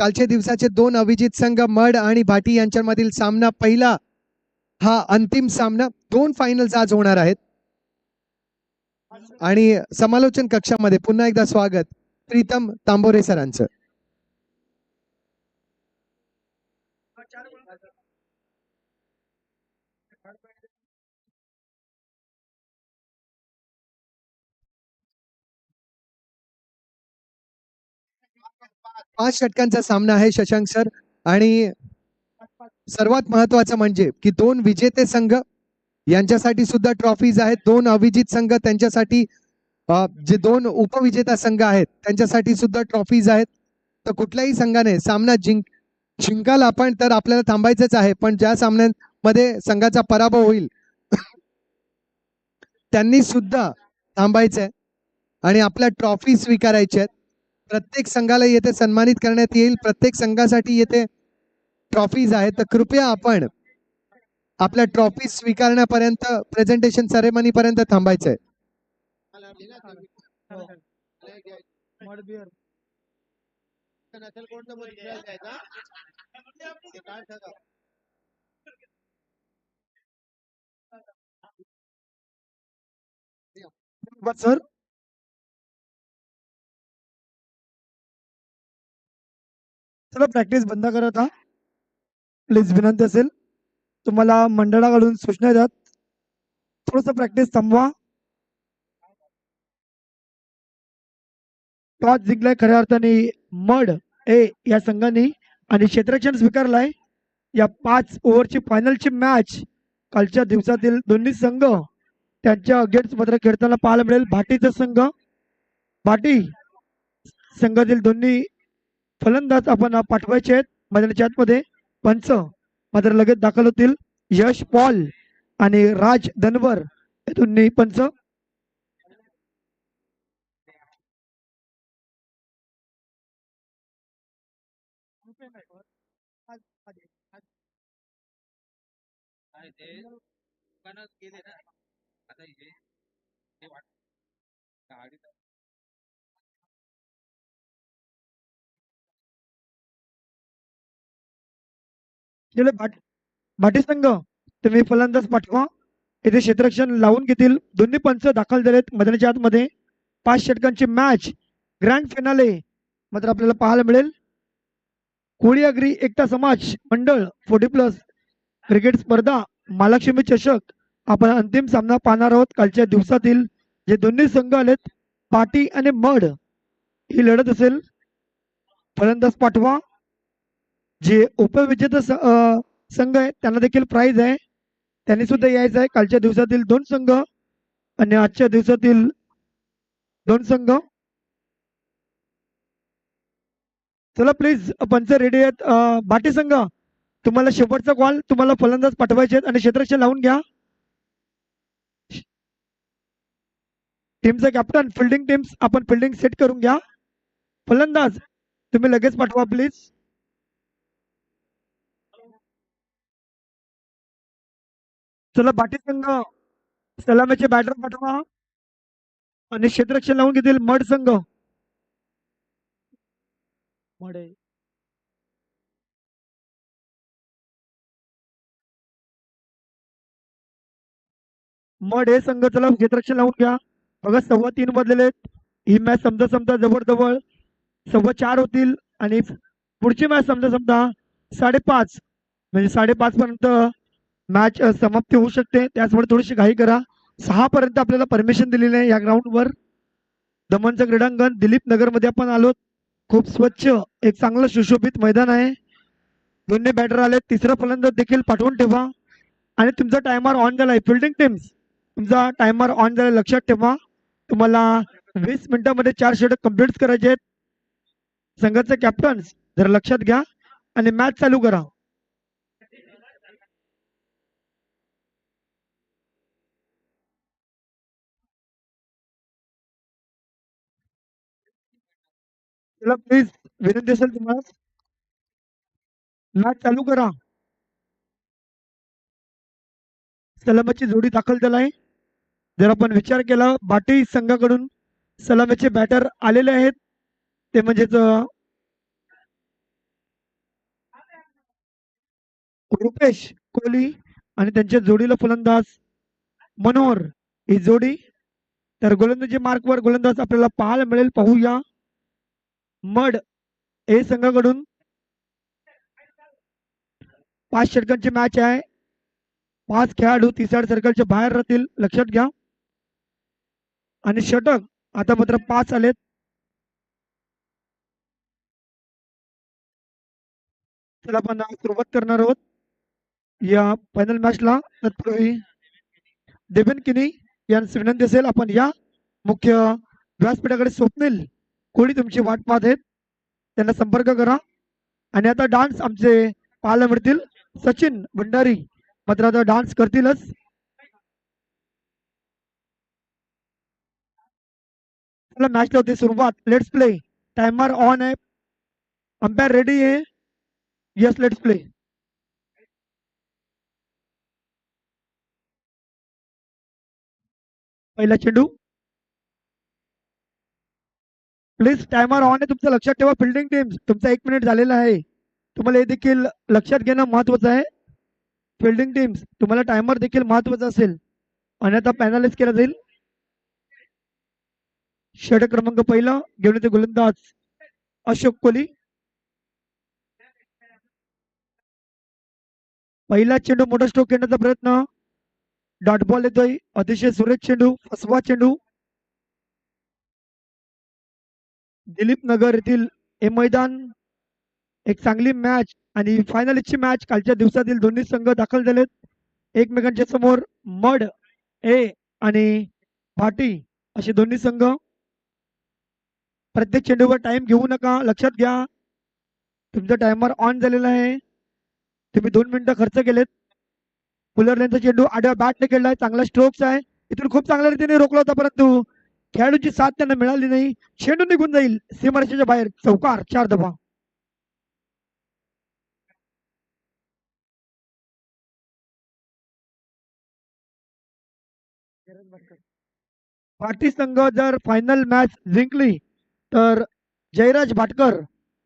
कालच्या दिवसाचे दोन अभिजित संघ मड आणि भाटी यांच्यामधील सामना पहिला हा अंतिम सामना. दोन फायनल्स आज होणार आहेत आणि समालोचन कक्षामध्ये पुन्हा एकदा स्वागत प्रीतम तांबोरे सरांचं. पाच षटकांचा सामना आहे शशांक सर आणि सर्वात महत्वाचं म्हणजे की दोन विजेते संघ यांच्यासाठी सुद्धा ट्रॉफीज आहेत. दोन अविजित संघ त्यांच्यासाठी जे दोन उपविजेता संघ आहेत त्यांच्यासाठी सुद्धा ट्रॉफीज आहेत. तर कुठल्याही संघाने सामना जिंकाल आपण तर आपल्याला थांबायचंच आहे, पण ज्या सामन्यांमध्ये संघाचा पराभव होईल त्यांनी सुद्धा थांबायचंय आणि आपल्या ट्रॉफी स्वीकारायच्या आहेत. प्रत्येक संघाला येथे सन्मानित करण्यात येईल. प्रत्येक संघासाठी येथे ट्रॉफीज आहेत. तर कृपया आपण आपल्या ट्रॉफी स्वीकारण्यापर्यंत प्रेझेंटेशन सेरेमनी पर्यंत थांबायचंय. सर चला प्रॅक्टिस बंद करत हा प्लीज, विनंती असेल तुम्हाला मंडळाकडून सूचना द्यात थोडस प्रॅक्टिस थांबवा. टॉस जिंकलाय खऱ्या अर्थाने मड ए या संघाने आणि क्षेत्ररक्षण स्वीकारलाय. या 5 ओव्हरची फायनलची मॅच कालच्या दिवसातील दोन्ही संघ त्यांच्या अगेन्स्ट मात्र खेळताना पाहायला मिळेल. भाटीचा संघ, भाटी संघातील दोन्ही फलंदाज आपण पाठवायचे आहेत मैदानाच्या आतमध्ये. पंच मात्र लगेच दाखल होतील. यश पॉल आणि राज धनवर हे दोन्ही पंच. भाटी संघ तुम्ही फलंदाज पाठवा. इथे क्षेत्ररक्षण लावून घेतील. दोन्ही पंच दाखल झालेत मैदानाच्या आतमध्ये. 5 षटकांची मॅच ग्रँड फिनाले मात्र आपल्याला पाहायला मिळेल. कोळी अग्री एकता समाज मंडळ 40+ क्रिकेट स्पर्धा महालक्ष्मी चषक आपण अंतिम सामना पाहणार आहोत. कालच्या दिवसातील जे दोन्ही संघ आलेत भाटी आणि मड ही लढत असेल. फलंदाज पाठवा. जे उपविजेता संघ आहे त्यांना देखील प्राइज आहे, त्यांनी सुद्धा यायचं आहे. कालच्या दिवसातील 2 संघ आणि आजच्या दिवसातील 2 संघ. चला प्लीज पंच रेडी आहेत. भाटी संघ तुम्हाला शेवटचा कॉल, तुम्हाला फलंदाज पाठवायचे आहेत आणि क्षेत्ररक्षण लावून घ्या. टीमचा कॅप्टन, फिल्डिंग टीम्स आपण फिल्डिंग सेट करून घ्या. फलंदाज तुम्ही लगेच पाठवा प्लीज. चला भाटी संघ सलामीचे बॅटर पाठवा आणि क्षेत्ररक्षण लावून घेतील मड संघ. मड हे संघ चला क्षेत्ररक्षण लावून घ्या. बघा 3:15 वाजलेले आहेत. ही मॅच समजा समजा जवळ 4:15 होतील आणि पुढची मॅच समजा 5:30 म्हणजे 5:30 पर्यंत मॅच समाप्ती होऊ शकते. त्याचमुळे थोडीशी घाई करा. 6 पर्यंत आपल्याला परमिशन दिलेली आहे या ग्राउंडवर. दमनचं क्रीडांगण दिलीप नगर मध्ये आपण आलो. खूप स्वच्छ एक चांगलं सुशोभित मैदान आहे. दोन्ही बॅटर आले. तिसरा फलंदाज देखील पाठवून ठेवा आणि तुमचा टायमर ऑन झालाय. फिल्डिंग टीम्स तुमचा टायमर ऑन झाला, लक्षात ठेवा. तुम्हाला 20 मिनिटांमध्ये 4 षटक कंप्लीट करायचे आहेत. संघाचे कॅप्टन जर लक्षात घ्या आणि मॅच चालू करा. चला प्लीज विनंती असेल तुम्हाला मॅच चालू करा. सलामीची जोडी दाखल झालाय. जर आपण विचार केला भाटी संघाकडून सलामीचे बॅटर आलेले आहेत ते म्हणजेच रुपेश कोहली आणि त्यांच्या जोडीला फलंदाज मनोहर ही जोडी. तर गोलंदाजी मार्कवर गोलंदाज आपल्याला पाहायला मिळेल. पाहूया मड ए संघाकडून 5 षटकांची मॅच आहे. 5 खेळाडू 30 सर्कलच्या बाहेर राहतील, लक्षात घ्या. आणि षटक आता मात्र 5 आलेत. चला आपण सुरुवात करणार आहोत या फायनल मॅचला. तत्पूर्वी देवेन किनी यांची विनंती असेल, आपण या मुख्य व्यासपीठाकडे स्वप्नील कोणी तुमची वाट पाहत आहेत, त्यांना संपर्क करा. आणि आता डान्स आमचे पाहायला मिळतील. सचिन भंडारी मात्र आता डान्स करतीलच. चला मॅचला होती सुरुवात. Let's play. टायमर ऑन आहे. अंपायर रेडी आहे. Yes let's play. पहिला चेंडू. प्लीज टायमर ऑन आहे तुमचं, लक्षात ठेवा. फिल्डिंग टीम तुमचा 1 मिनिट झालेला आहे. तुम्हाला हे देखील लक्षात घेणं महत्वाचं आहे. फिल्डिंग टीम्स तुम्हाला टायमर देखील महत्वाचा असेल, अन्यथा पॅनलाइज केला जाईल. षटक क्रमांक पहिला घेऊन येते गोलंदाज अशोक कोहली. पहिला चेंडू मोठा स्ट्रोक घेण्याचा प्रयत्न. डॉट बॉल येतोय. अतिशय सुरेख चेंडू, फसवा चेंडू. दिलीप नगर येथील हे मैदान एक चांगली मॅच आणि फायनलची मॅच. कालच्या दिवसातील दोन्ही संघ दाखल झालेत एकमेकांच्या समोर. मड ए आणि भाटी असे दोन्ही संघ. प्रत्येक चेंडूवर टाइम घेऊ नका, लक्षात घ्या. तुमचा टायमर ऑन झालेला आहे. तुम्ही 2 मिनिटं खर्च केलेत. पुलर लेनचा चेंडू आडव्या बॅटने खेळलाय. चांगला स्ट्रोक्स आहे. इथून खूप चांगल्या रीतीने रोखला होता, परंतु खेळाडूची साथ त्यांना मिळाली नाही. चेंडू निघून जाईल सीमारेषेच्या बाहेर. चौकार, 4 धावा. भारतीय संघ जर फायनल मॅच जिंकली तर जयराज भाटकर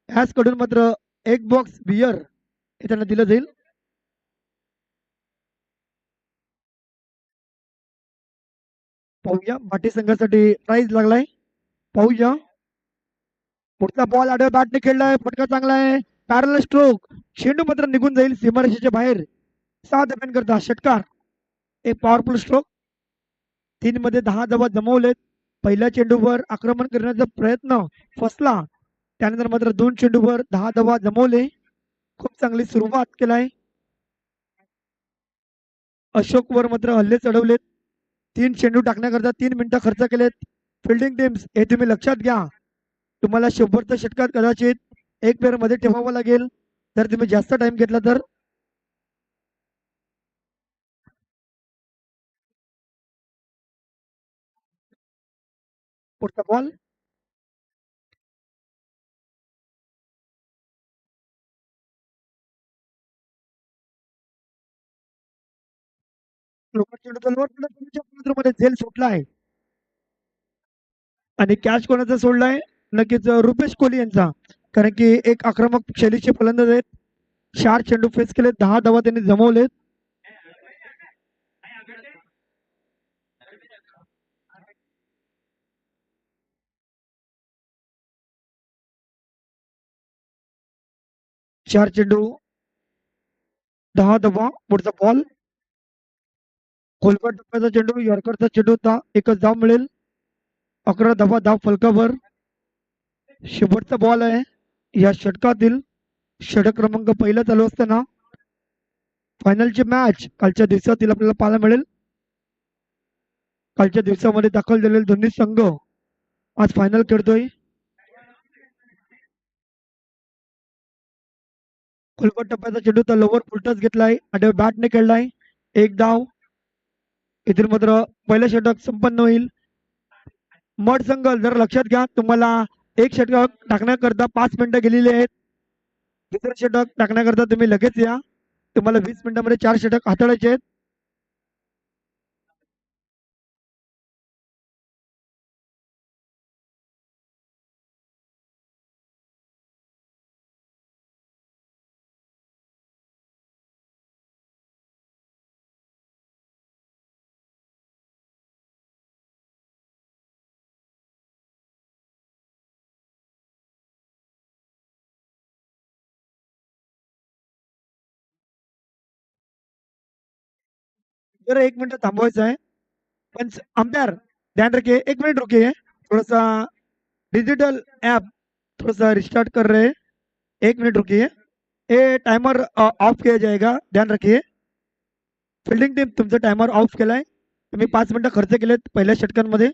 ह्याच कडून मात्र 1 बॉक्स बियर हे त्यांना दिलं जाईल. पाहूया भाटी संघासाठी प्राइज लागलाय. पाहूया. पुढचा बॉल आडव्या बॅटने खेळलाय. फटका चांगला आहे. पॅरल स्ट्रोक. चेंडू मात्र निघून जाईल सीमारेषेच्या बाहेर. 6 धाब्यां करता षटकार. एक पॉवरफुल स्ट्रोक. 3 मध्ये 10 धावा जमवलेत. पहिल्या चेंडूवर आक्रमण करण्याचा प्रयत्न फसला. त्यानंतर मात्र 2 चेंडूवर 10 धावा जमवले. खूप चांगली सुरुवात केलाय. अशोक वर मात्र हल्ले चढवलेत. 3 चेंडू टाकण्याकरता 3 मिनिटं खर्च केलेत. फिल्डिंग टीम्स हे तुम्ही लक्षात घ्या. तुम्हाला 100च्या षटकात कदाचित 1 पेअर मध्ये ठेवावं लागेल जर तुम्ही जास्त टाइम घेतला तर. पुढचा बॉल. मध्ये झेल सुटला आहे आणि कॅच कोणाचा सोडलाय? नक्कीच रुपेश कोहली यांचा. कारण की एक आक्रमक शैलीचे फलंदाज आहेत. 4 चेंडू फेस केले. 10 धावा त्यांनी जमवलेत. चार चेंडू 10 धावा. पुढचा बॉल. खोलकर टप्प्याचा चेंडू. यॉर्करचा चेंडू होता. एकच धाव मिळेल. 11 धावा धाव फलकावर. शेवटचा बॉल आहे या षटकातील. षटक क्रमांक पहिला चालू असताना फायनलची मॅच कालच्या दिवसातील आपल्याला पाहायला मिळेल. कालच्या दिवसामध्ये दाखल झालेले दोन्ही संघ आज फायनल खेळतोय. खोलकर टप्प्याचा चेंडू तर लोवर फुलटच घेतलाय. आडव्या बॅटने खेळलाय. 1 धाव. इथून मात्र पहिलं षटक संपन्न होईल. मड संघ जर लक्षात घ्या, तुम्हाला 1 षटक टाकण्याकरता 5 मिनिटं गेलेली आहेत. दुसरं षटक टाकण्याकरता तुम्ही लगेच या. तुम्हाला 20 मिनिटांमध्ये 4 षटक हाताळायचे आहेत. जरा 1 मिनिट थांबवायचं आहे. पण अंपायर ध्यान रखिए, 1 मिनट रुकिए, थोड़ा सा डिजिटल ऐप थोड़ा सा रिस्टार्ट कर रहे हैं. 1 मिनिट रुकिए. ये टायमर ऑफ किया जाएगा, ध्यान रखिए. फिल्डिंग टीम तुमचा टायमर ऑफ केलाय. तुम्ही 5 मिनिटं खर्च केलेत पहिल्या षटकांमध्ये.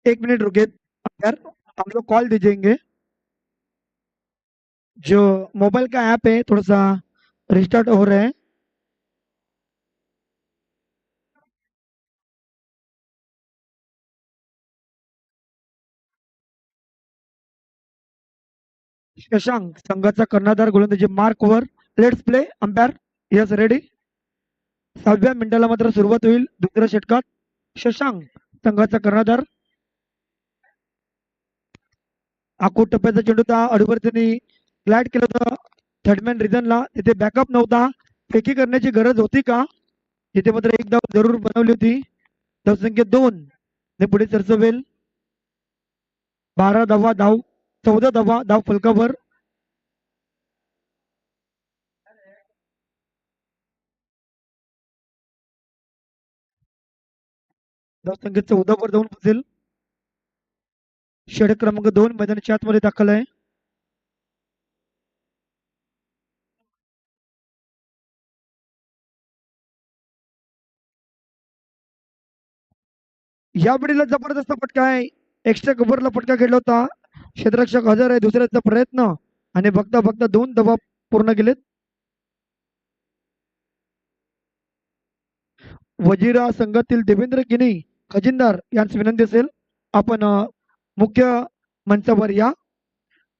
एक मिनट रुकिए अंपायर, हम लोग कॉल दीजिएंगे. जो मोबाइल का ऐप है थोड़ा सा रिस्टार्ट हो रहा है. शशांक संघाचा कर्णधार गोलंदाजी मार्कवर. Let's play umpire. Yes ready. 6व्या मिनिटाला मात्र सुरुवात होईल दुसऱ्या षटकात. शशांक संघाचा कर्णधार. आखूड टप्प्याचा चेंडू त्या अडूवर त्यांनी ग्लाइड केलं होतं थर्डमॅन रिझनला. तिथे बॅकअप नव्हता. फेकी करण्याची गरज होती का? तिथे मात्र एक धाव जरूर बनवली होती. धावसंख्या 2 ने पुढे सरसवेल. 12 धावा, धाव 14 धावा, धाव फलकावर. धावसंख्या 14 वर जाऊन पोहोचेल. षटक क्रमांक 2 मैदानाच्या आतमध्ये दाखल आहे. या बडीला जबरदस्त फटका आहे. एक्स्ट्रा कव्हरला फटका खेळला होता. क्षेत्ररक्षक हजर आहे. दुसऱ्याचा प्रयत्न आणि बघता बघता 2 धावा पूर्ण केलेत. वजिरा संघातील देवेंद्र गिनी खजिनदार यांची विनंती असेल आपण मुख्य मंचावर या.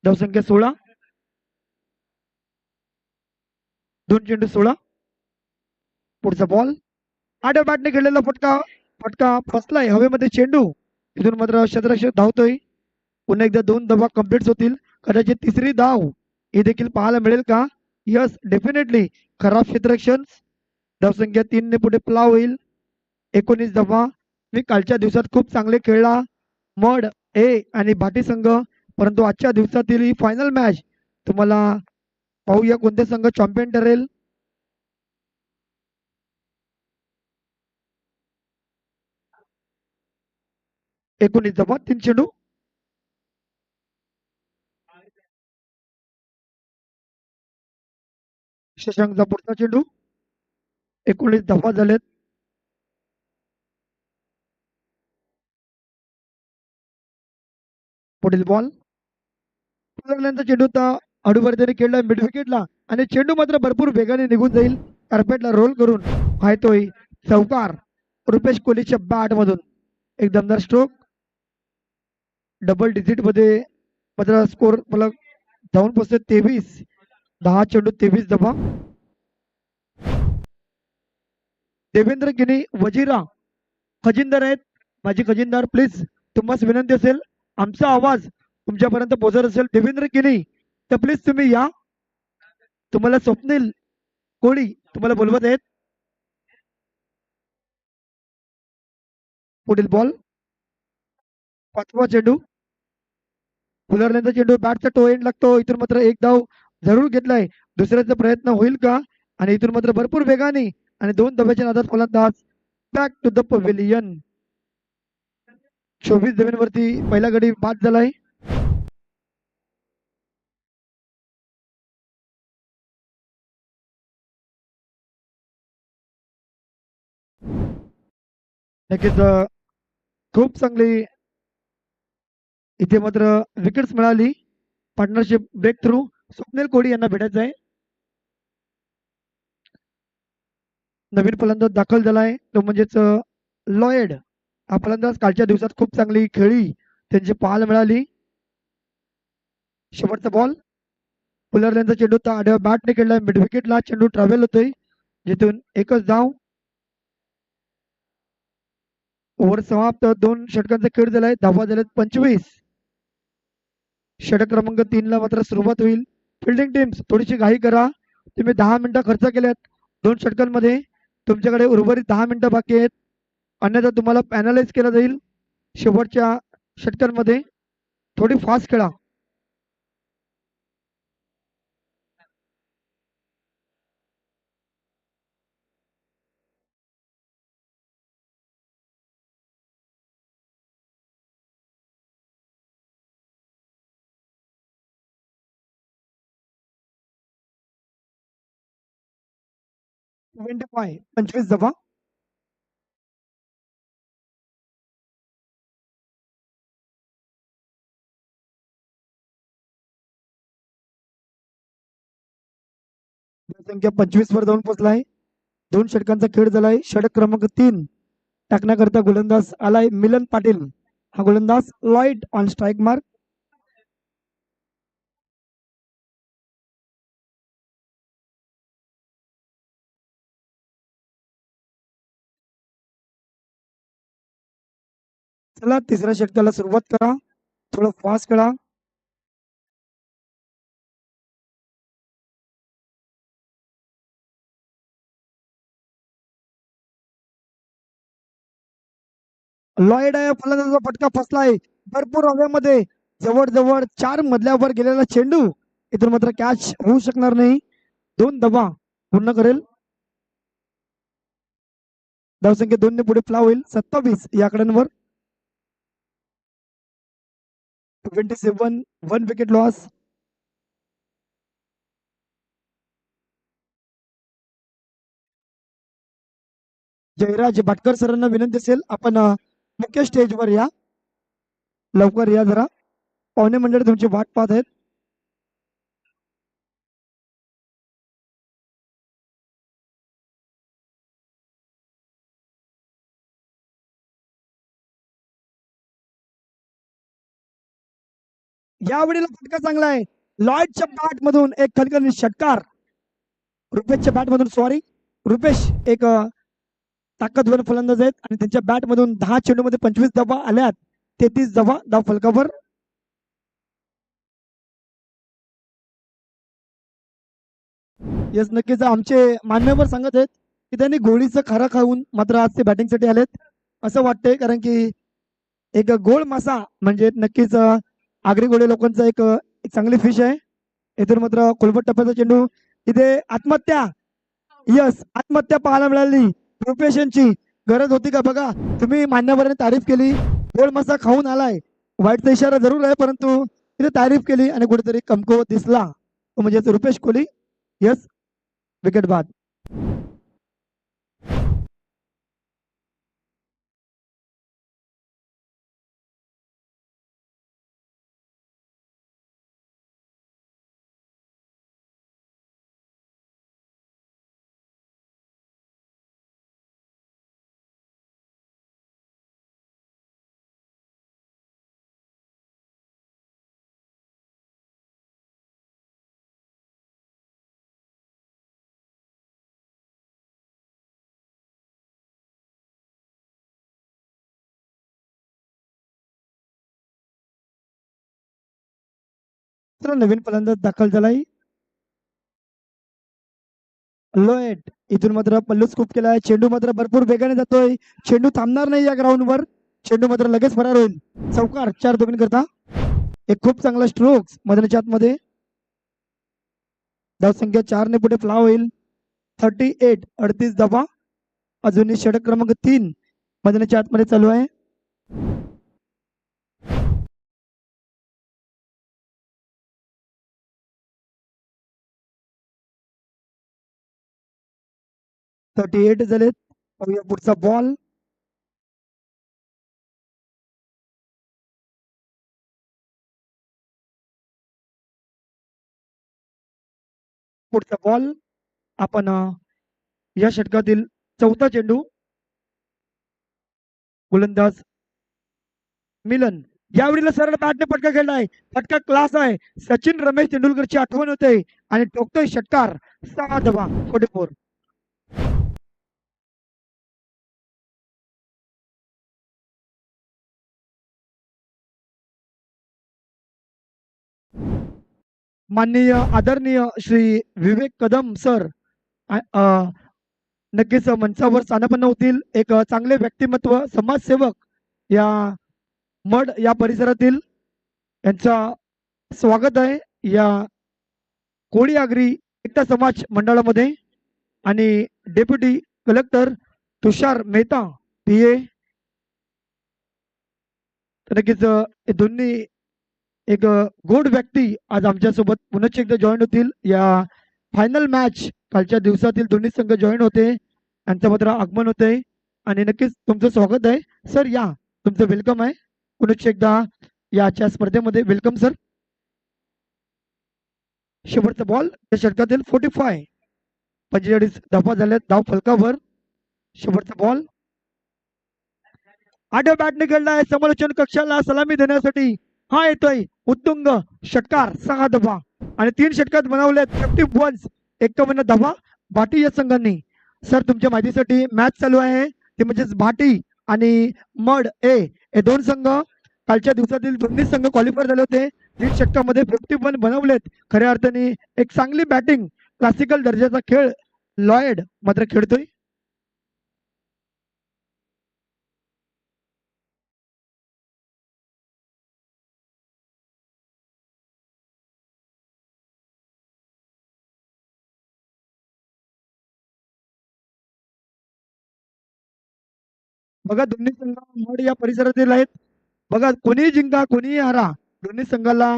धावसंख्या 16. 2 चेंडू 16. पुढचा बॉल आड्या बॅटने खेळलेला फटका. फटका फसलाय हवेमध्ये चेंडू. इथून मात्र क्षेत्ररक्षक धावतोय. पुन्हा एकदा 2 धावा कम्प्लीट होतील. कदाचित तिसरी धाव ही देखील पाहायला मिळेल का? Yes definitely. खराब क्षेत्ररक्षण. धावसंख्या 3 ने पुढे प्लाव होईल. 19 धावा. मी कालच्या दिवसात खूप चांगले खेळला मड ए आणि भाटी संघ, परंतु आजच्या दिवसातील ही फायनल मॅच तुम्हाला पाहूया कोणते संघ चॅम्पियन ठरेल. एकोणीस धावा 3 चेंडू. शशांकचा पुढचा चेंडू. 19 धावा झालेत. पुढील बॉल लागल्यानंतर चेंडू अडूवर त्याने खेळला मिड विकेटला आणि चेंडू मात्र भरपूर वेगाने निघून जाईल. कार्पेटला रोल करून पाहतोय चौकार रुपेश कोहलीच्या बॅट मधून. एक दमदार स्ट्रोक. डबल डिजिट मध्ये मात्र स्कोर मला जाऊन पोहोचते 23. 10 चेंडू 23 धावा. देवेंद्र गिनी वजिरा खजिनदार आहेत. माझी खजिनदार प्लीज तुम्हाला विनंती असेल आमचा आवाज तुमच्यापर्यंत पोहोचत असेल देवेंद्र गिनी तर प्लीज तुम्ही या. तुम्हाला स्वप्नील कोळी तुम्हाला बोलवत आहेत. पुढील बॉल 5वा चेंडू. फुलरल्यांचा चेंडू बॅटचा टो एंड लागतो. इथून मात्र एक धाव जरूर घेतलाय. दुसऱ्याचा प्रयत्न होईल का? आणि इथून मात्र भरपूर वेगाने आणि 2 धाब्याच्या नादात फलंदाज बॅक टू द पवेलियन. 24 धावांवरती पहिला गडी बाद झालाय. नक्कीच खूप चांगली इथे मात्र विकेट्स मिळाली. पार्टनरशिप ब्रेक थ्रू स्वप्नील कोळी यांना भेटायचं आहे. नवीन फलंदाज दाखल झालाय तो म्हणजेच लॉयड. हा फलंदाज कालच्या दिवसात खूप चांगली खेळी त्यांची पाहायला मिळाली. शेवटचा बॉल फुलरल्यांचा चेंडू आडव्या बॅटने खेळलाय मिड विकेटला. चेंडू ट्रॅव्हल होतोय जिथून एकच धाव. ओव्हर समाप्त. 2 षटकांचा खेळ झालाय. धावा झाल्यात 25. षटक क्रमांक 3 ला मात्र सुरुवात होईल. फिल्डिंग टीम्स थोडीशी घाई करा. तुम्ही 10 मिनिटं खर्च केल्यात 2 षटकांमध्ये. तुमच्याकडे उर्वरित 10 मिनिटं बाकी आहेत. अन्यथा तुम्हाला पॅनलाइज केलं जाईल शेवटच्या षटकांमध्ये. थोडी फास्ट खेळा. ट्वेंटी 25 दफा. संख्या 25 वर जाऊन पोहोचलाय. 2 षटकांचा खेळ झालाय. षटक क्रमांक 3 टाकण्याकरता गोलंदाज आलाय मिलन पाटील. हा गोलंदाज लॉइड ऑन स्ट्राइक मार्क. चला तिसऱ्या षटकाला सुरुवात करा. थोडं फास्ट खेळा. लॉइड आहे फलंदाजाचा फटका फसलाय भरपूर हवेमध्ये. जवळजवळ 4 मजल्यावर गेलेला चेंडू इथून मात्र कॅच होऊ शकणार नाही. 2 धावा पूर्ण करेल. धावसंख्या 2 ने पुढे फ्ला होईल. 27 या आकड्यांवर. 27 1 विकेट लॉस. जयराज भाटकर सरांना विनंती असेल आपण मुख्य स्टेजवर या. लवकर या जरा. पाहुणे मंडळी तुमची वाट पाहत आहेत. यावेळेला फटका चांगला आहे. लॉइडच्या बॅट मधून एक खलखली षटकार. रुपेशच्या बॅट मधून सॉरी रुपेश एक ताकदवर फलंदाज आहेत आणि त्यांच्या बॅट मधून 10 चेंडू मध्ये 25 धावा आल्यात. 33 धावा धाव फलकावर. यस नक्कीच आमचे मान्यवर सांगत आहेत की त्यांनी गोळीचं खारा खाऊन मात्र आज ते बॅटिंगसाठी आलेत असं वाटतंय. कारण की एक गोळ मासा म्हणजे नक्कीच आगरी गोळे लोकांचा एक चांगली फिश आहे. इथून मात्र खोलवट टप्प्याचा चेंडू. इथे आत्महत्या. यस आत्महत्या पाहायला मिळाली. रुपेश यांची गरज होती का बघा. तुम्ही मान्यवरांनी तारीफ केली. गोळ मासा खाऊन आलाय. वाईटचा इशारा जरूर आहे परंतु तिथे तारीफ केली आणि कुठेतरी कमकुवत दिसला तो म्हणजे रुपेश कोहली. यस विकेट बाद. तर नवीन फलंदाज दाखल झालाय. लोएट इथून मात्र पल्लू स्कूप केलाय. चेंडू मात्र भरपूर वेगाने जातोय. चेंडू थांबणार नाही या ग्राउंडवर. चेंडू मात्र लगेच फरार होईल. चौकार 4 दोघीं करता. एक खूप चांगला स्ट्रोक्स मैदानाच्या आतमध्ये. धावसंख्या 4 ने पुढे फ्ला होईल. 38 38 धावा. अजूनही षटक क्रमांक 3 मैदानाच्या आतमध्ये चालू आहे. थर्टी 38 झालेत. पाहूया पुढचा बॉल. पुढचा बॉल आपण या षटकातील चौथा चेंडू. गोलंदाज मिलन यावेळेला सरळ बॅटने फटका खेळलाय. फटका क्लास आहे. सचिन रमेश तेंडुलकरची आठवण होते आणि टोकतोय षटकार. 6 धावा 44. माननीय आदरणीय श्री विवेक कदम सर नक्कीच मंचावर स्थानापन्न होतील एक चांगले व्यक्तिमत्व समाजसेवक या मड या परिसरातील यांचा स्वागत आहे या कोळी आगरी एकता समाज मंडळामध्ये आणि डेप्युटी कलेक्टर तुषार मेहता पीए नक्कीच हे दोन्ही एक गोड व्यक्ती आज आमच्या सोबत पुन्हा एकदा जॉईन होतील या फायनल मॅच कालच्या दिवसातील दोन्ही संघ जॉईन होते यांचं मात्र आगमन होते आणि नक्कीच तुमचं स्वागत आहे सर या तुमचं वेलकम आहे पुन्हा एकदा याच्या स्पर्धेमध्ये वेलकम सर शेवटचा बॉल या षटकातील 45 धावा झाल्यात धाव फलकावर शेवटचा बॉल आठव्या बॅटने खेळला आहे समालोचन कक्षाला सलामी देण्यासाठी हा येतोय उत्तुंग षटकार 6 धावा आणि 3 षटकात बनवलेत 51 51 धावा भाटी या संघांनी सर तुमच्या माहितीसाठी मॅच चालू आहे ते म्हणजेच भाटी आणि मड ए हे दोन संघ कालच्या दिवसातील दोन्ही संघ क्वालिफाय झाले होते 3 षटकामध्ये 51 बनवलेत खऱ्या अर्थाने एक चांगली बॅटिंग क्लासिकल दर्जाचा खेळ लॉयड मात्र खेळतोय बघा दोन्ही संघ मड या परिसरातील आहेत बघा कोणी जिंका कोणी हारा दोन्ही संघाला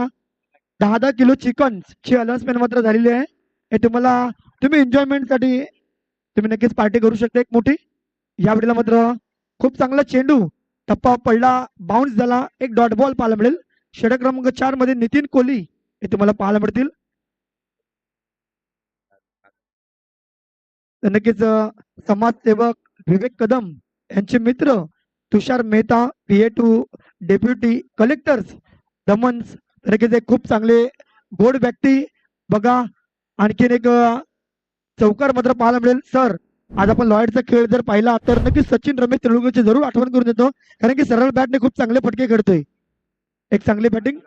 10 किलो चिकन ची अनाउन्समेंट मात्र झालेली आहे हे तुम्हाला तुम्ही एन्जॉयमेंट साठी तुम्ही नक्कीच पार्टी करू शकता एक मोठी यावेळेला मात्र खूप चांगला चेंडू टप्पा पडला बाउन्स झाला एक डॉट बॉल पाहायला मिळेल षटक क्रमांक 4 मध्ये नितीन कोहली हे तुम्हाला पाहायला मिळतील नक्कीच समाजसेवक विवेक कदम यांचे मित्र Tushar Mehta PA to deputy collectors Daman नक्कीच एक खूप चांगले गोड व्यक्ती बघा आणखीन एक चौकार मात्र पाहायला मिळेल सर आज आपण लॉयडचा खेळ जर पाहिला तर नक्कीच सचिन रमेश तेंडुलकरची जरूर आठवण करून देतो कारण की सरळ बॅटने खूप चांगले फटके खेळतोय एक चांगली बॅटिंग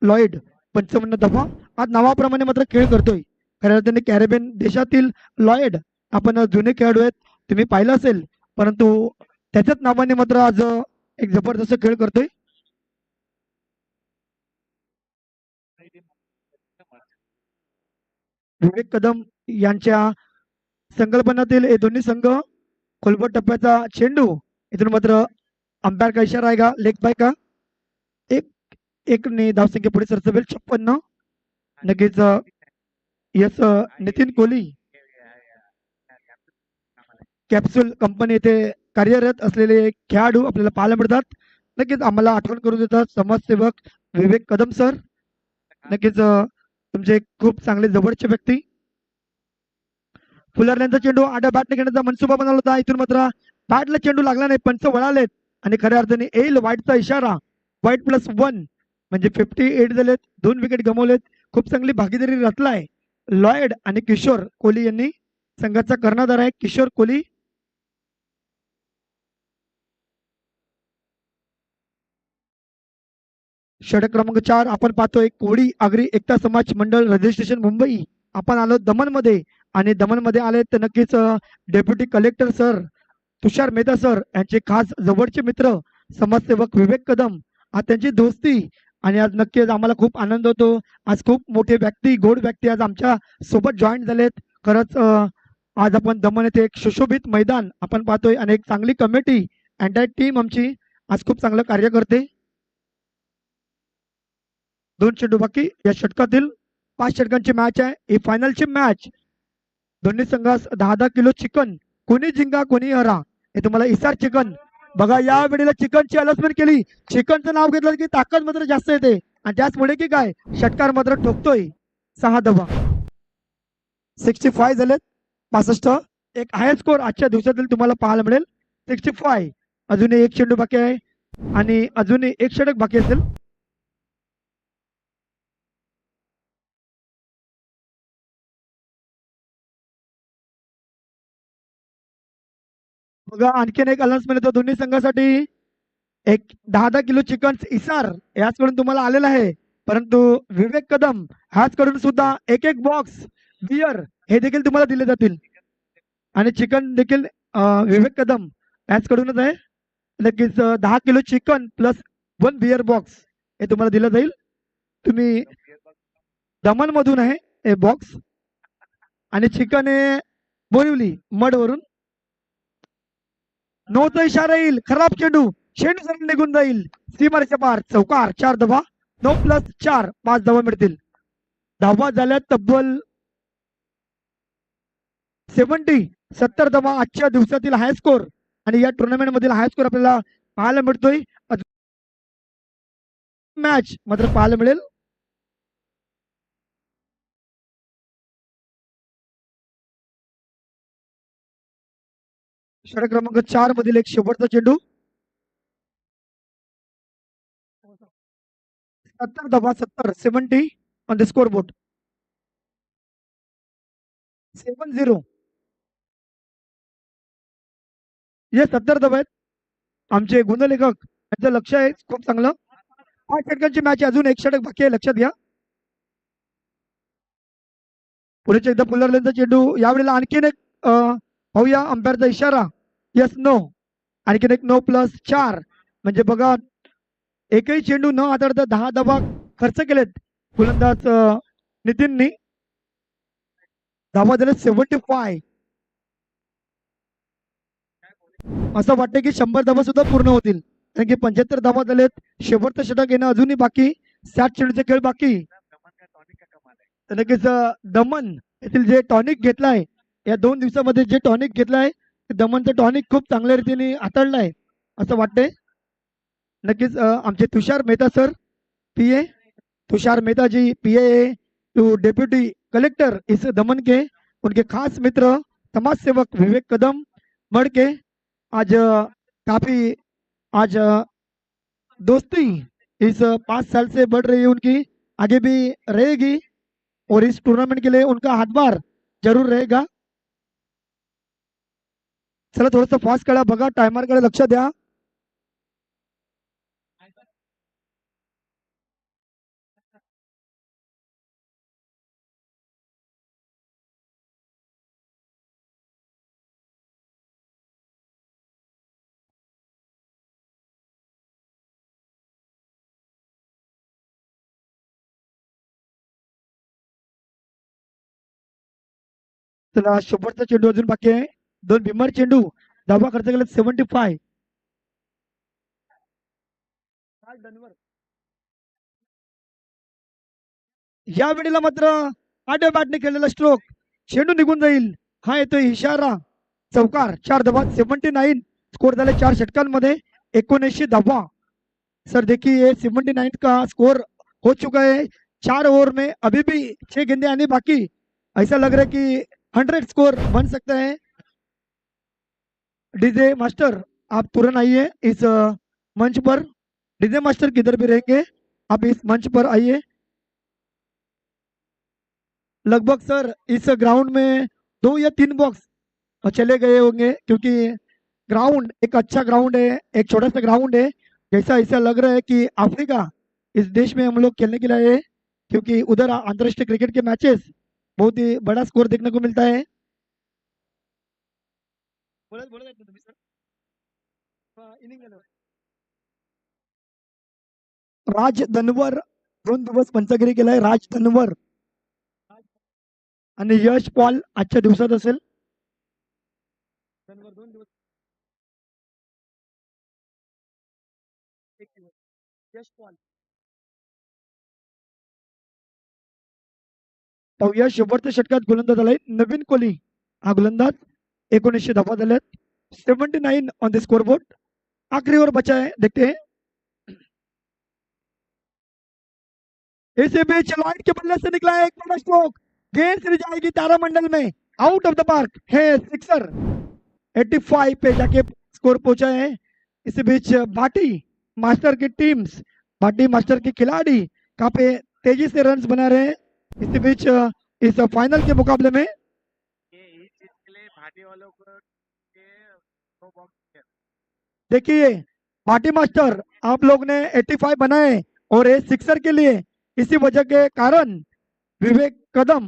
लॉयड 55 धावा आज नावाप्रमाणे मात्र खेळ करतोय खऱ्या अर्थाने कॅरेबियन देशातील लॉयड आपण जुने खेळाडू आहेत तुम्ही पाहिलं असेल परंतु त्याच्याच नावाने मात्र आज एक जबरदस्त खेळ करतोय विवेक कदम यांच्या संकल्पनातील हे दोन्ही संघ खोलबट टप्प्याचा चेंडू इथून मात्र अंपायर का इशारा आहे का लेग बाय का एक ने धावसंख्या पुढे सरसवेल 56 नक्कीच yes Nitin Kohli capsule company येथे कार्यरत असलेले खेळाडू आपल्याला पाहायला मिळतात नक्कीच आम्हाला आठवण करून देतात समाजसेवक विवेक कदम सर नक्कीच तुमचे खूप चांगले जवळचे व्यक्ती फुलरल्यांचा चेंडू आड्या बॅटने घेण्याचा मनसुबा बनवला होता इथून मात्र बॅटला चेंडू लागला नाही पंच वळालेत आणि खऱ्या अर्थाने येईल वाईटचा इशारा वाईट +1 म्हणजे 58 झालेत 2 विकेट गमावलेत खूप चांगली भागीदारी रचलाय लॉयड आणि किशोर कोहली यांनी संघाचा कर्णधार आहे किशोर कोहली षटक क्रमांक 4 आपण पाहतोय कोळी आगरी एकता समाज मंडळ रजिस्ट्रेशन मुंबई आपण आलो दमन मध्ये आणि दमन मध्ये आले तर नक्कीच डेप्युटी कलेक्टर सर तुषार मेहता सर यांचे खास जवळचे मित्र समाजसेवक विवेक कदम आज त्यांची दोस्ती आणि आज नक्कीच आम्हाला खूप आनंद होतो आज खूप मोठे व्यक्ती गोड व्यक्ती आज आमच्या सोबत जॉईन झालेत खरंच आज आपण दमन येथे एक सुशोभित मैदान आपण पाहतोय आणि एक चांगली कमिटी एंटायर टीम आमची आज खूप चांगलं कार्य करते 2 चेंडू बाकी या षटकातील 5 षटकांची मॅच आहे ही फायनलची मॅच दोन्ही संघास 10 किलो चिकन कोणी जिंका कोणी हरा हे तुम्हाला इसार चिकन बघा या वेळेला चिकनची अनाउन्समेंट केली चिकनचं नाव घेतलं की ताकद मात्र जास्त येते आणि त्याचमुळे की काय षटकार मात्र ठोकतोय 6 धावा 65 झालेत 65 एक हाय स्कोर आजच्या दिवसातील तुम्हाला पाहायला मिळेल 65 अजूनही एक चेंडू बाकी आहे आणि अजूनही एक षटक बाकी असेल बघा आणखीन एक अनाउन्समेंट येतो दोन्ही संघासाठी एक 10 किलो चिकन इसार याचकडून तुम्हाला आलेला आहे परंतु विवेक कदम ह्याचकडून सुद्धा एक बॉक्स बियर हे देखील तुम्हाला दिले जातील आणि चिकन देखील विवेक कदम याचकडूनच आहे. नक्कीच 10 kilo chicken plus 1 beer box हे तुम्हाला दिलं जाईल. तुम्ही दमन मधून आहे हे बॉक्स. आणि चिकन आहे बोरिवली मडवरून. नोचा इशारा येईल, खराब चेंडू सरळ निघून जाईल सीमारेच्या पार. चौकार 4 धावा, 9+4 5 धावा मिळतील. धावा झाल्या तब्बल 70 धावा आजच्या दिवसातील हाय स्कोर. आणि या टुर्नामेंट मधील हाय स्कोर आपल्याला पाहायला मिळतोय. मॅच मात्र पाहायला मिळेल. षटक क्रमांक 4 मधील एक शेवटचा चेंडू. 70 धावा 70 ऑन द स्कोर बोर्ड. 7-0. हे 70 धावा आहेत. आमचे गुणलेखक यांचं लक्ष आहे खूप चांगलं. 5 षटकांची मॅच आहे, अजून एक षटक बाकी आहे, लक्षात घ्या. पुढे एकदा पुलरलेनचा चेंडू. यावेळेला आणखीन एक पाहूया अंपायरचा इशारा. Yes no. आणखीन एक 9+4 म्हणजे बघा एकही चेंडू न हाताळता 10 धावा खर्च केलेत फलंदाज नितीननी. धावा दिले 75. असं वाटतं की 100 धावा सुद्धा पूर्ण होतील, कारण की 75 धावा झालेत. शेवटचं षटक येणं अजूनही बाकी. 60 चेंडूचे खेळ बाकी. तर नक्कीच दमन येथील जे टॉनिक घेतलाय या 2 दिवसामध्ये जे टॉनिक घेतलाय दमनचं टॉनिक खूप चांगल्या रीतीने हाताळलाय असं वाटतंय. नक्कीच आमचे Tushar Mehta sir PA, Tushar Mehta ji PA to deputy collector इस दमन के, उनके खास मित्र समाज सेवक विवेक कदम मड़के. आज काफी आज दोस्ती इस 5 साल से बढ़ रही है उनकी, आगे भी रहेगी और इस टूर्नामेंट के लिए उनका हाथभार जरूर रहेगा. चला थोडंसं फास्ट करा बघा, टायमरकडे लक्ष द्या. चला शेवटचा चेंडू अजून बाकी आहे. 2 भीमर चेंडू. धावा खर्च केला 75. या वेळेला मात्र आड्या बॅटने केलेला स्ट्रोक, चेंडू निघून जाईल. हा येतोय इशारा. चौकार 4 धावा 79. स्कोर झाले 4 षटकांमध्ये 79 धावा. सर देखिए 79 का स्कोर हो चुका है. 4 ओवर में अभी भी 6 गेंदे आने बाकी. ऐसा लग रहा है कि 100 स्कोर बन सकता है. डीजे मास्टर आप तुरंत आइए इस मंच पर. डीजे मास्टर किधर भी रहेंगे आप इस मंच पर आइए. लगभग सर इस ग्राउंड में 2 या 3 बॉक्स चले गए होंगे, क्योंकि ग्राउंड एक अच्छा ग्राउंड है, एक छोटा सा ग्राउंड है. जैसा ऐसा लग रहा है कि अफ्रीका इस देश में हम लोग खेलने के लिए आए हैं, क्योंकि उधर अंतर्राष्ट्रीय क्रिकेट के मैचेस बहुत ही बड़ा स्कोर देखने को मिलता है. राज धनवर 2 दिवस पंचगिरी केलाय. राज धनवर आणि यश पॉल आजच्या दिवसात असेल. यश पॉल पाहूया शेवटच्या षटकात गोलंदाज आलाय नवीन कोहली. हा गोलंदाज 19 धावा झाल्यात. 79 ऑन द स्कोर बोर्ड. आखिरी ओवर बचा है, देखते हैं. इसी बीच लाइट के बल्ले से निकला एक बड़ा स्ट्रोक. गेंद चली जाएगी तारामंडल में, आउट ऑफ द पार्क है. सिक्सर 85 पे जाके स्कोर पहुंचा है. इसी बीच भाटी मास्टर की टीम्स, भाटी मास्टर के खिलाड़ी काफी तेजी से रन्स बना रहे हैं. इसी बीच इस फाइनल के मुकाबले में देखिए भाटी मास्टर आप लोग ने 85 बनाए और ये सिक्सर के लिए, इसी वजह के कारण विवेक कदम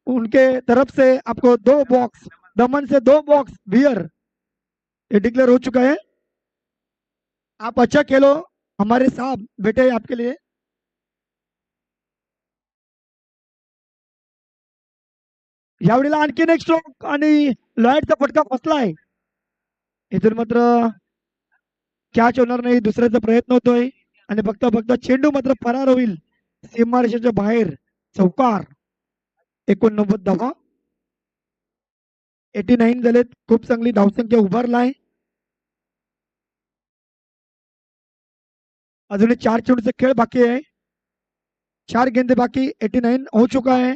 उनके तरफ से आपको 2 बॉक्स दमन से 2 बॉक्स बियर ये डिक्लेयर हो चुका है। आप अच्छा खेलो हमारे साहब बेटे आपके लिए। यावेळेला आणखीन एक स्ट्रोक आणि लॉयडचा फटका फसलाय. इथून मात्र कॅच होणार नाही, दुसऱ्याचा प्रयत्न होतोय आणि बघता बघता चेंडू मात्र फरार होईल सीमारेषेच्या बाहेर. चौकार. 89 धावा. 89 झालेत. खूप चांगली धावसंख्या उभारलाय. अजून 4 चेंडूचा खेळ बाकी है, 4 गेंदे बाकी। 89 हो चुका है।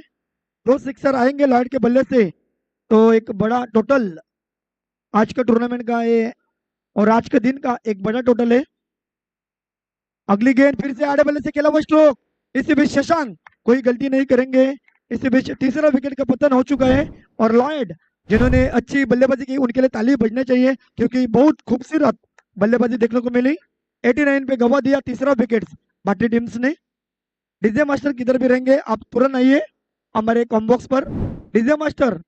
2 सिक्सर आएंगे लॉयड के बल्ले से तो एक बड़ा टोटल आज का टूर्नामेंट का है और आज के दिन का एक बड़ा टोटल है। अगली गेंद फिर से आड़े बल्ले से खेला हुआ स्ट्रोक। इसी बीच शशांक कोई गलती नहीं करेंगे। इसी बीच तीसरा विकेट का पतन हो चुका है और लॉयड जिन्होंने अच्छी बल्लेबाजी की उनके लिए ताली बजनी चाहिए क्योंकि बहुत खूबसूरत बल्लेबाजी देखने को मिली। 89 पे गवा दिया तीसरा विकेट भारतीय टीम्स ने। डीजे मास्टर किधर भी रहेंगे आप तुरंत आइए हमारे कॉम्बॉक्स पर। डीजे मास्टर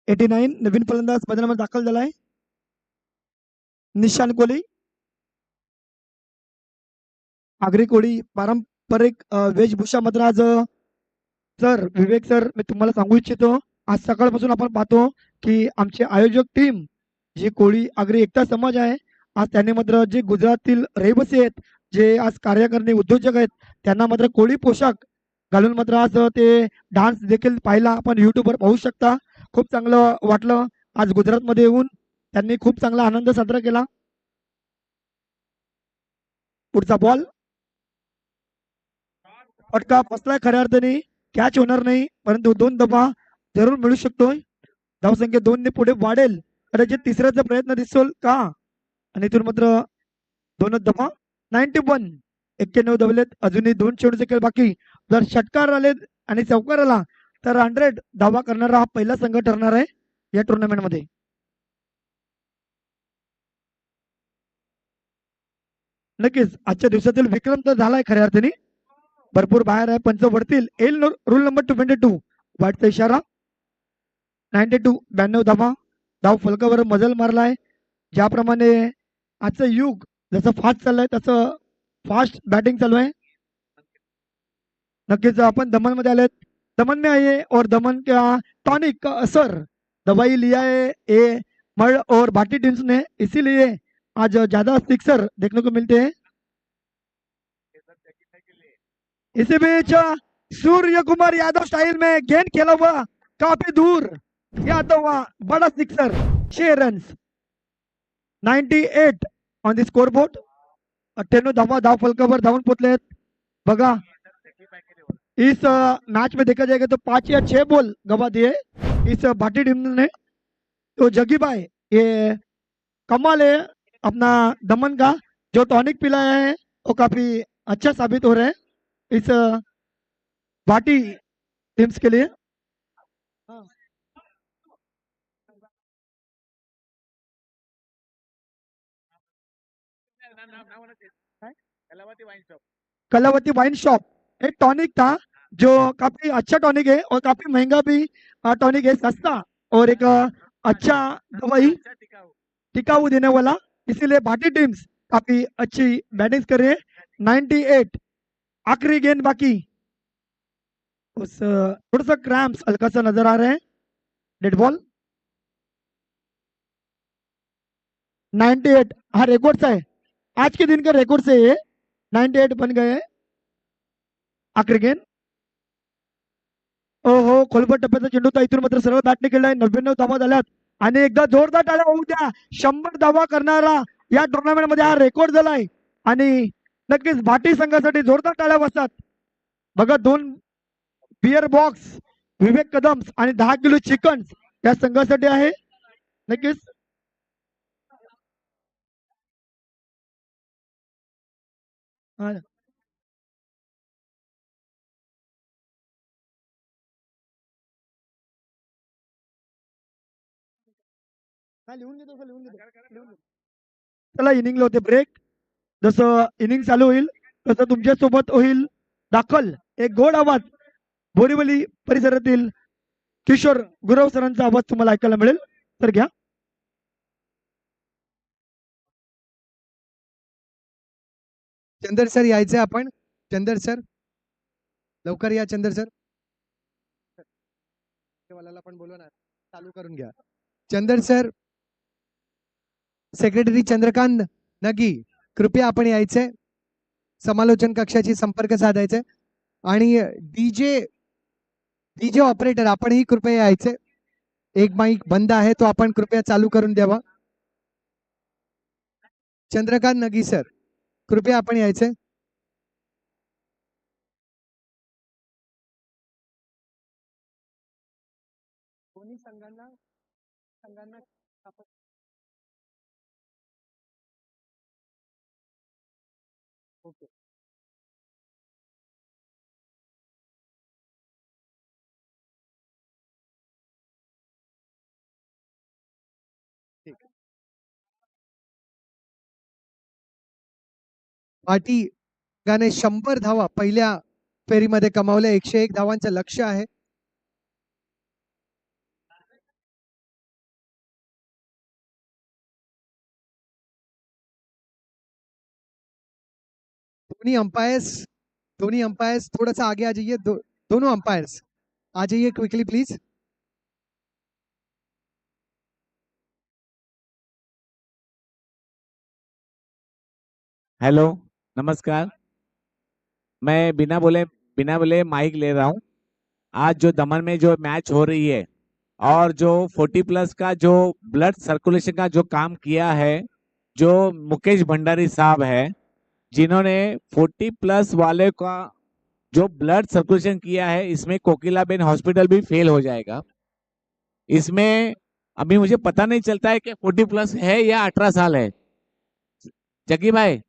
एटी नाईन नवीन फलंदाज मैदानामध्ये दाखल झालाय निशान कोहली। आगरी कोळी पारंपरिक वेशभूषा मध्ये आज सर विवेक सर मी तुम्हाला सांगू इच्छितो आज सकाळपासून आपण पाहतो की आमचे आयोजक टीम जी कोळी आगरी एकता समाज आहे आज त्यांनी मात्र जे गुजरातील रहिवासी आहेत जे आज कार्यकर्ते उद्योजक आहेत त्यांना मात्र कोळी पोशाख घालून मात्र आज ते डान्स देखील पाहिला आपण युट्यूबवर पाहू शकता। खूप चांगलं वाटलं आज गुजरातमध्ये येऊन त्यांनी खूप चांगला आनंद साजरा केला। पुढचा बॉल फटका फसलाय खऱ्या अर्थाने कॅच होणार नाही परंतु 2 धावा जरूर मिळू शकतोय। धावसंख्या 2 ने पुढे वाढेल कदाचित तिसऱ्याचा प्रयत्न दिसेल का आणि इथून मात्र 2 धावा। 91 91 धावलेत अजूनही 2 चेंडूचे खेळ बाकी जर षटकार आले आणि चौकार आला तर 100 धावा करणारा हा पहिला संघ ठरणार आहे या टुर्नामेंट मध्ये। नक्कीच आजच्या दिवसातील विक्रम तर झालाय खऱ्या अर्थाने भरपूर बाहेर आहे पंच वरतील एल रूल नंबर 22 वाटचा इशारा। 92 92 धावा धाव फलकावर मजल मारलाय ज्याप्रमाणे आजचं युग जसं फास्ट चाललंय तसं फास्ट बैटिंग चालू है। नक्कीच अपन दमन में आले दमन में आइए और दमन का टॉनिक का असर दवाई लिया है ये मर्ड और भाटी टीम्स ने इसीलिए आज ज्यादा सिक्सर देखने को मिलते हैं। इसी बीच सूर्य कुमार यादव स्टाइल में गेंद खेला हुआ काफी दूर यादव बड़ा sixer 6 run 98 on the scoreboard. 98 धावा धाव फलकावर धावून पोचले बघा। इस मैच में देखा जाएगा तो 5 या 6 बॉल गवा दिए इस भाटी टीम ने। तो जगी भाई ये कमाल है अपना दमन का जो टॉनिक पिलाया है वो काफी अच्छा साबित हो रहा है इस भाटी टीम्स के लिए। कलावती वाइन शॉप एक टॉनिक था जो काफी अच्छा टॉनिक है और काफी महंगा भी टॉनिक है सस्ता और एक अच्छा दवाई टिकाऊ देने वाला इसीलिए भाटी टीम्स काफी अच्छी बैटिंग कर रही है। 98 आखिरी गेंद बाकी उस थोड़ा सा क्रैम्प्स हल्का सा नजर आ रहे हैं डेड बॉल। 98 हाँ रिकॉर्ड सा है आज के दिन का रिकॉर्ड से ये 98 बन गए आखिरी गेंद। ओहो खोलबट टप्प्याचा चेंडू होता इथून मात्र सरळ बॅटने खेळलाय 99 धावा झाल्यात आणि एकदा जोरदार टाळ्या होऊ द्या 100 धावा करणारा या टुर्नामेंट मध्ये हा रेकॉर्ड झालाय आणि नक्कीच भाटी संघासाठी जोरदार टाळ्या वाजतात बघा। 2 बियर बॉक्स विवेक कदम आणि 10 किलो चिकन या संघासाठी आहे नक्कीच। चला इनिंगला होते ब्रेक. जसं इनिंग चालू होईल तसं तुमच्या सोबत होईल दाखल एक गोड आवाज बोरीवली परिसरातील किशोर गुरव सरांचा आवाज तुम्हाला ऐकायला मिळेल. तर घ्या. चंदर सर यायचे आपण. चंदर सर लवकर या. चंदर सर वालाला पण बोलवणार. चालू करून घ्या. चंदर सर सेक्रेटरी चंद्रकांत नगी कृपया आपण यायचंय. समालोचन कक्षाची संपर्क साधायचे आणि डीजे डीजे ऑपरेटर आपणही कृपया यायचे. एक माईक बंद आहे तो आपण कृपया चालू करून द्यावा. चंद्रकांत नगी सर कृपया आपण यायचे. दोन्ही संघांना ओके. ठीक. पाटी गाने 100 धावा पहिल्या फेरीमध्ये कमावल्या. 101 धावांचं लक्ष आहे. दोनों अंपायर्स थोड़ा सा आगे आ जाइए. दोनों अंपायर्स आ जाइए क्विकली प्लीज. हेलो नमस्कार. मैं बिना बोले माइक ले रहा हूँ. आज जो दमन में जो मैच हो रही है और जो 40 प्लस का जो ब्लड सर्कुलेशन का जो काम किया है, जो मुकेश भंडारी साहब है जिन्होंने 40 प्लस वाले का जो ब्लड सर्कुलेशन किया है, इसमें कोकिलाबेन हॉस्पिटल भी फेल हो जाएगा. इसमें अभी मुझे पता नहीं चलता है कि 40 प्लस है या 18 साल है. जग्गी भाई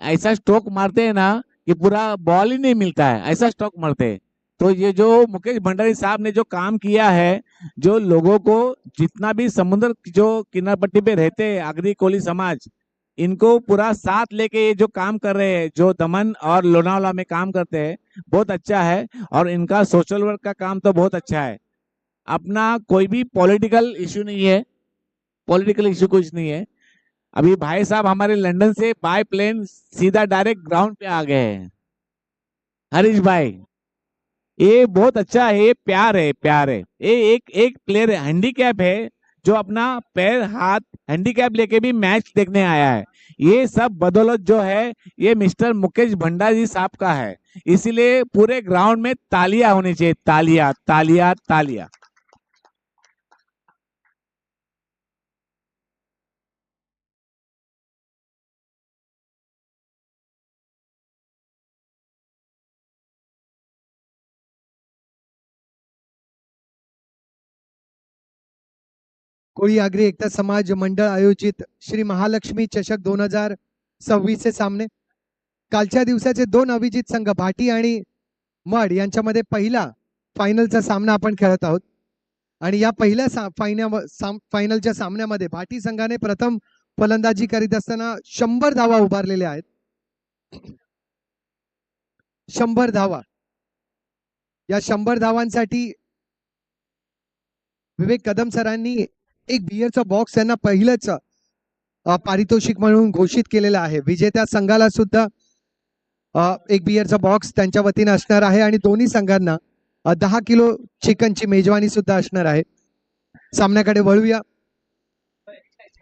ऐसा स्ट्रोक मारते हैं ना कि पूरा बॉल ही नहीं मिलता है, ऐसा स्ट्रोक मारते हैं. तो ये जो मुकेश भंडारी साहब ने जो काम किया है, जो लोगों को जितना भी समुद्र जो किनार पट्टी पे रहते हैं आगरी कोली समाज, इनको पूरा साथ लेके ये जो काम कर रहे हैं, जो दमन और लोनावाला में काम करते हैं, बहुत अच्छा है. और इनका सोशल वर्क का काम तो बहुत अच्छा है. अपना कोई भी पॉलिटिकल इश्यू नहीं है, पॉलिटिकल इश्यू कुछ नहीं है. अभी भाई साहब हमारे लंदन से बाय प्लेन सीधा डायरेक्ट ग्राउंड पे आ गए हैं. हरीश भाई ये बहुत अच्छा है, ये प्यार है, प्यार है. ये एक प्लेयर हैंडीकैप है जो अपना पैर हाथ हैंडीकैप लेके भी मैच देखने आया है. ये सब बदौलत जो है ये मिस्टर मुकेश भंडारी साहब का है. इसीलिए पूरे ग्राउंड में तालियां होनी चाहिए. तालियां तालियां तालियां. कोळी आगरी एकता समाज मंडळ आयोजित श्री महालक्ष्मी चषक 2026 चे सामने. कालच्या दिवसाचे दोन अभिजित संघ भाटी आणि मड यांच्यामध्ये पहिला फायनलचा सामना आपण खेळत आहोत. आणि या पहिल्या फायनलच्या सामन्यामध्ये भाटी संघाने प्रथम फलंदाजी करीत असताना 100 धावा उभारलेल्या आहेत. 100 धावा. या 100 धावांसाठी विवेक कदम सरांनी एक बियरचा बॉक्स त्यांना पहिलंच पारितोषिक म्हणून घोषित केलेलं आहे. विजेत्या संघाला सुद्धा एक बियरचा बॉक्स त्यांच्या वतीने असणार आहे आणि दोन्ही संघांना 10 किलो चिकनची मेजवानी सुद्धा असणार आहे. सामन्याकडे वळूया.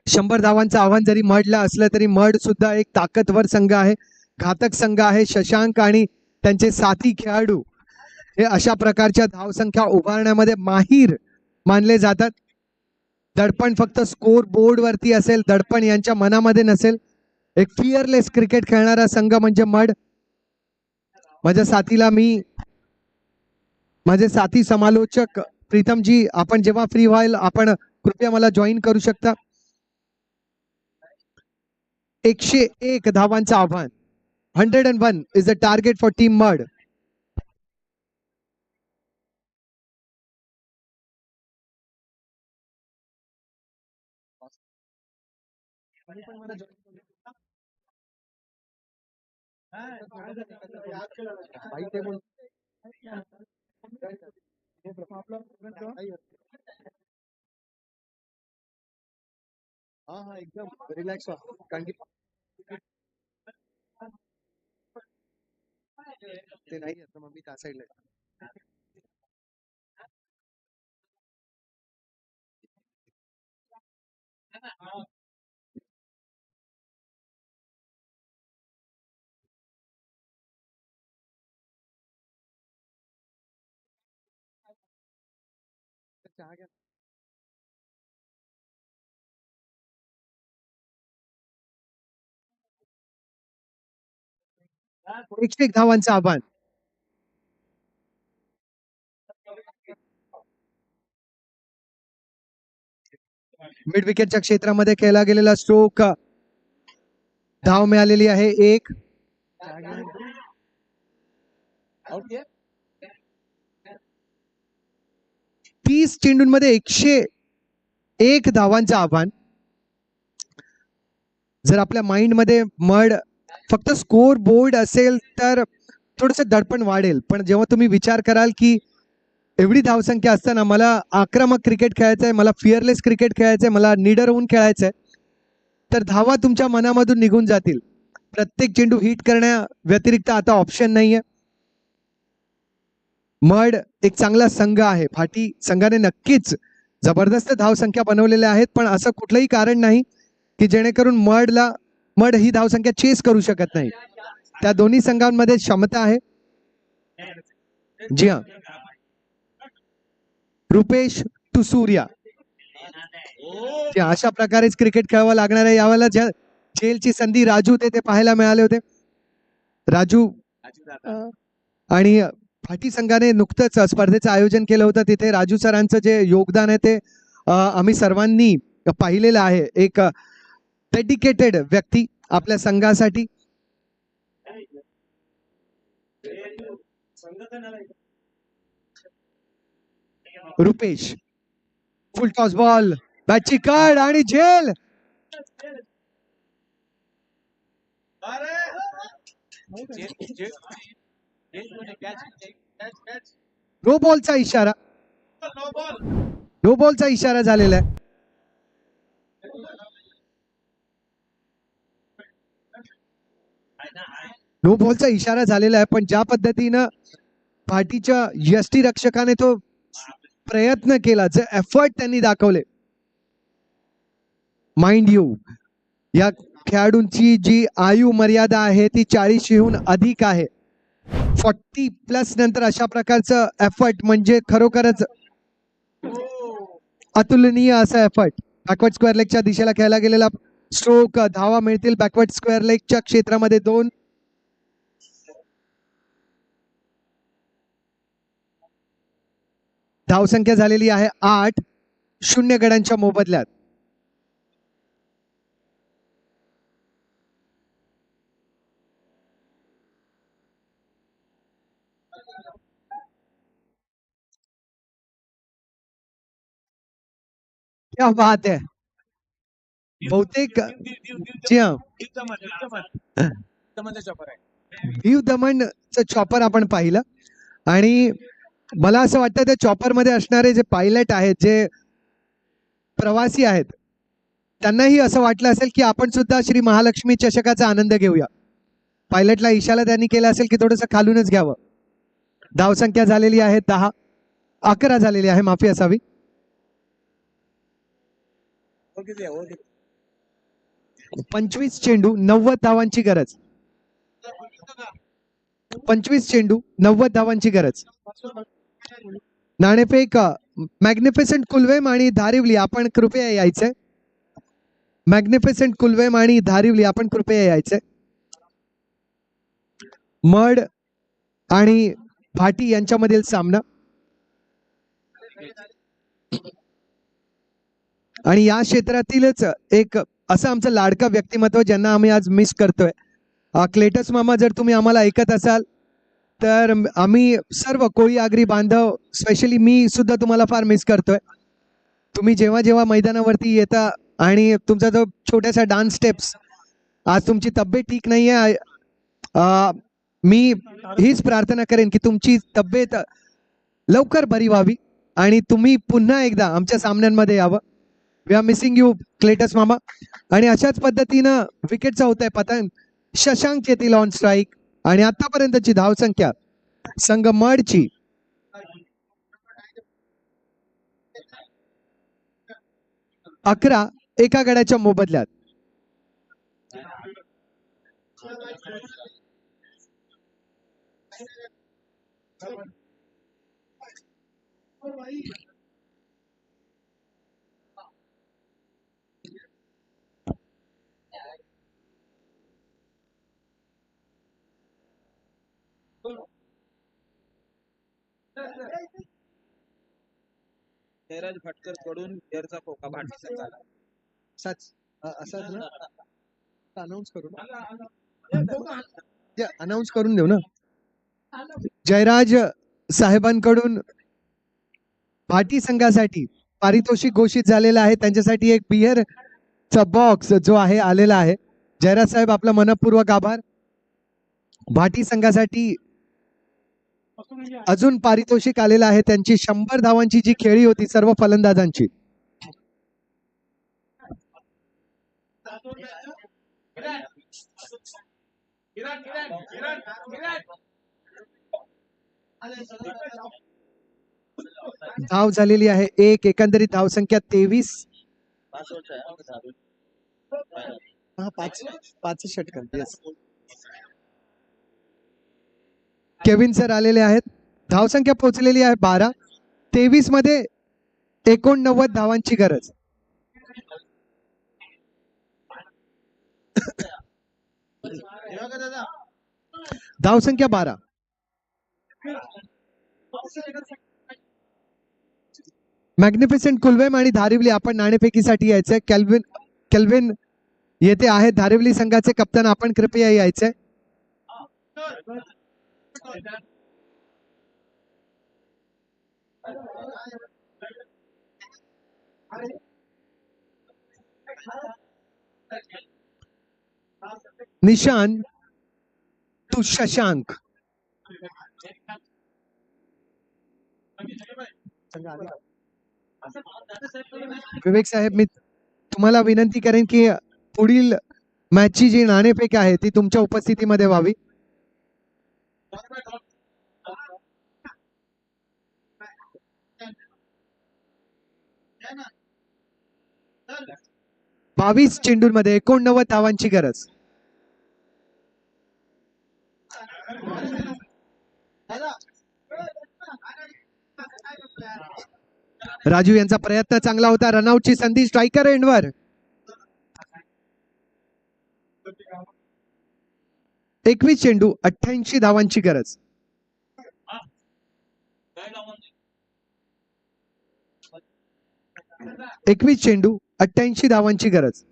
100 धावांचं आव्हान जरी मडला असलं तरी मड सुद्धा एक ताकदवर संघ आहे, घातक संघ आहे. शशांक आणि त्यांचे साथी खेळाडू हे अशा प्रकारच्या धावसंख्या उभारण्यामध्ये माहीर मानले जातात. दडपण फक्त स्कोर बोर्ड वरती असेल, दडपण यांच्या मनामध्ये नसेल. एक फिअरलेस क्रिकेट खेळणारा संघ म्हणजे मड. माझ्या साथी समालोचक प्रीतमजी आपण जेव्हा फ्री व्हाल आपण कृपया मला जॉईन करू शकता. 101 धावांचं आव्हान. 101 is the target for team mud. हा एकदम रिलॅक्स व्हा कारण की ते नाही येत मग मी त्या साईडला चहा घ्या. एकशे एक धावांचं आव्हान. मिड विकेटच्या क्षेत्रामध्ये केला गेलेला स्ट्रोक. धाव मिळालेली आहे एक. 30 चेंडूंमध्ये 101 धावांचं आव्हान. जर आपल्या माइंड मध्ये मड फक्त स्कोर बोर्ड असेल तर थोडस दडपण वाढेल, पण जेव्हा तुम्ही विचार कराल की एवढी धावसंख्या असताना मला आक्रमक क्रिकेट खेळायचंय, मला फिअरलेस क्रिकेट खेळायचंय, मला निडर होऊन खेळायचंय, तर धावा तुमच्या मनामधून निघून जातील. प्रत्येक चेंडू हिट करण्या व्यतिरिक्त आता ऑप्शन नाहीये. मड एक चांगला संघ आहे. भाटी संघाने नक्कीच जबरदस्त धावसंख्या बनवलेल्या आहेत, पण असं कुठलंही कारण नाही की जेणेकरून मड ही धावसंख्या चेस करू शकत नाही. त्या दोन्ही संघांमध्ये क्षमता आहे. जी हा, रुपेश टुसूर्या अशा प्रकारेच क्रिकेट खेळावं लागणार आहे. यावेळेला जेलची संधी राजू ते पाहायला मिळाले होते. राजू आणि भाटी संघाने नुकतंच स्पर्धेचं आयोजन केलं होतं. तिथे राजू सरांचं जे योगदान आहे ते आम्ही सर्वांनी पाहिलेलं आहे. एक डेडिकेटेड व्यक्ती आपल्या संघासाठी. रुपेश फुल टॉस बॉल, बॅटची कड आणि झेल. नो बॉलचा इशारा, नो बॉलचा इशारा झालेला आहे. नो बॉलचा इशारा झालेला आहे, पण ज्या पद्धतीनं भाटीच्या यष्टीरक्षकाने तो प्रयत्न केला, जे एफर्ट त्यांनी दाखवले, माइंड यू या खेळाडूंची जी आयु मर्यादा आहे ती 40हून अधिक आहे. 40+ नंतर अशा प्रकारचं एफर्ट म्हणजे खरोखरच अतुलनीय असा एफर्ट. बॅकवर्ड स्क्वेअर लेगच्या दिशेला खेळला गेलेला स्ट्रोक. धावा मिळतील बॅकवर्ड स्क्वेअर लेगच्या क्षेत्रामध्ये 2. धावसंख्या झालेली आहे 8. 0 गड्यांच्या मोबदल्यात. क्या बात है. बहुतेक जी हा, दीव दमनचं चॉपर आपण पाहिलं आणि मला असं वाटतं त्या चॉपर मध्ये असणारे जे पायलट आहेत, जे प्रवासी आहेत, त्यांनाही असं वाटलं असेल की आपण सुद्धा श्री महालक्ष्मी चषकाचा आनंद घेऊया. पायलटला इशारा त्यांनी केला असेल की थोडंसं खालूनच घ्यावं. धावसंख्या झालेली आहे 10. 11 झालेली आहे, माफी असावी. 25 चेंडू 90 धावांची गरज. 25 चेंडू 90 धावांची गरज. नाणेफेक मॅग्निफिसंट कुलवेम आणि धारिवली आपण कृपया यायचंय. मॅग्निफिसंट कुलवेम आणि धारिवली आपण कृपया यायचंय. मड आणि भाटी यांच्यामधील सामना. आणि या क्षेत्रातीलच एक असं आमचं लाडका व्यक्तिमत्व ज्यांना आम्ही आज मिस करतोय. क्लेटस मामा, जर तुम्ही आम्हाला ऐकत असाल तर आम्ही सर्व कोळी आगरी बांधव, स्पेशली मी सुद्धा तुम्हाला फार मिस करतोय. तुम्ही जेव्हा जेव्हा मैदानावरती येता आणि तुमचा जो छोट्याशा डान्स स्टेप्स, आज तुमची तब्येत ठीक नाहीये. मी हीच प्रार्थना करेन की तुमची तब्येत लवकर बरी व्हावी आणि तुम्ही पुन्हा एकदा आमच्या सामन्यांमध्ये यावं. We are missing you Cletus मामा. आणि अशाच पद्धतीनं विकेटचा होत आहे पतन. शशांक येतील ऑन स्ट्राईक आणि आतापर्यंतची धावसंख्या संघ मडची 11 एका गड्याच्या मोबदल्यात. जयराज भटकर कडून गेअरचा खोका भाटी संघाला. सच असंच ना, अनाऊन्स करू अनाऊन्स करून देऊ ना. जयराज साहेबांकडून भाटी संघासाठी पारितोषिक घोषित झालेलं आहे. त्यांच्यासाठी एक बिअरचा बॉक्स जो आहे आलेला आहे. जयराज साहेब आपला मनपूर्वक आभार. भाटी संघासाठी अजून पारितोषिक आलेलं आहे. त्यांची 100 धावांची जी खेळी होती सर्व फलंदाजांची. धाव झालेली आहे एक. एकंदरीत धावसंख्या 23. पाच षटकन. येस, केविन सर आलेले आहेत. धावसंख्या पोहोचलेली आहे 12. 23 मध्ये 89 धावांची गरज. धावसंख्या 12. मॅग्निफिसेंट कुलवेम आणि धारिवली आपण नाणेफेकीसाठी यायचंय. केल्विन येथे आहेत धारिवली संघाचे कप्तान. आपण कृपया यायचंय. निशान टू शशांक. विवेक साहेब, मी तुम्हाला विनंती करेन की पुढील मॅचची जी नाणेफेक आहे ती तुमच्या उपस्थितीमध्ये व्हावी. बावीस चेंडूंमध्ये 89 धावांची गरज. राजू यांचा प्रयत्न चांगला होता. रनआउटची संधी. स्ट्रायकर एंडवर. 21 चेंडू 88 धावांची गरज. 21 चेंडू 88 धावांची गरज.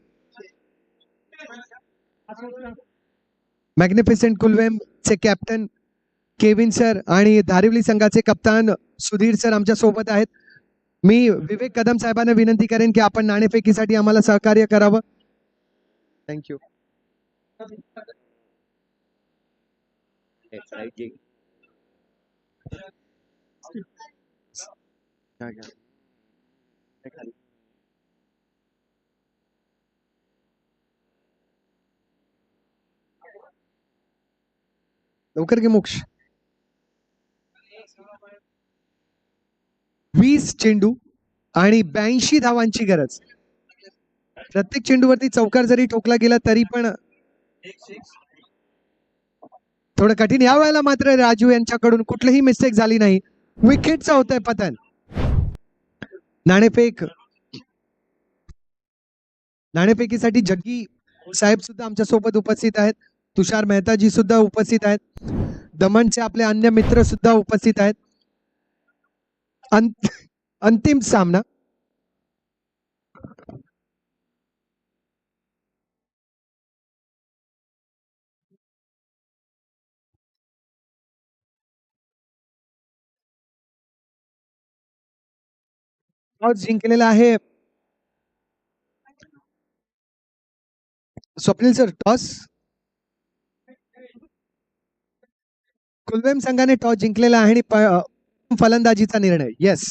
मॅग्निफिसेंट कुलवेम चे कॅप्टन केविन सर आणि धारिवली संघाचे कप्तान सुधीर सर आमच्या सोबत आहेत. मी विवेक कदम साहेबांना विनंती करेन की आपण नाणेफेकीसाठी आम्हाला सहकार्य करावं. थँक्यू. लवकर घे मोक्ष. 20 चेंडू आणि 82 धावांची गरज. प्रत्येक चेंडूवरती चौकार जरी ठोकला गेला तरी पण थोडं कठीण. या वेळेला मात्र राजू यांच्याकडून कुठलीही मिस्टेक झाली नाही. विकेटचा होतोय पतन. नाणेफेकीसाठी जग्गी साहेब सुद्धा आमच्या सोबत उपस्थित आहेत. तुषार मेहताजी सुद्धा उपस्थित आहेत. दमनचे आपले अन्य मित्र सुद्धा उपस्थित आहेत. अंतिम सामना टॉस जिंकलेला आहे स्वप्नील सर टॉस. कुलवेम संघाने टॉस जिंकलेला आहे आणि फलंदाजीचा निर्णय. येस.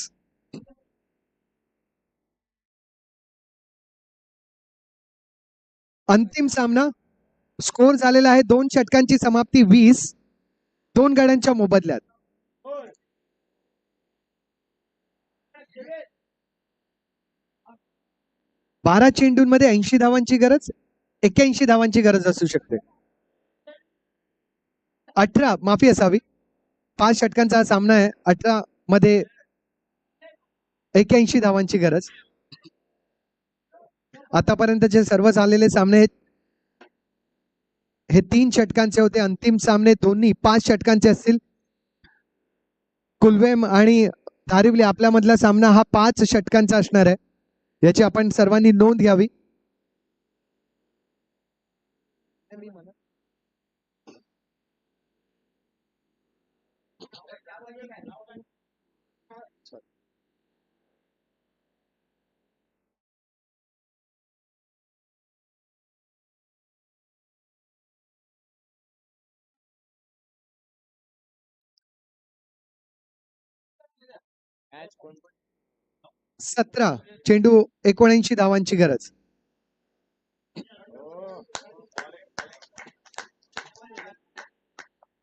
अंतिम सामना. स्कोर झालेला आहे 2 षटकांची समाप्ती 20. 2 गड्यांच्या मोबदल्यात. बारा चेंडूंमध्ये 80 धावांची गरज, 81 धावांची गरज असू शकते. 18 माफी असावी. 5 षटकांचा हा सामना आहे. 18 मध्ये 81 धावांची गरज. आतापर्यंतचे सर्व झालेले सामने हे 3 षटकांचे होते. अंतिम सामने दोन्ही 5 षटकांचे असतील. कुलवेम आणि धारिवली आपल्यामधला सामना हा 5 षटकांचा असणार आहे. याची आपण सर्वांनी नोंद घ्यावी. मॅच कोण 17 चेंडू 79 धावांची गरज.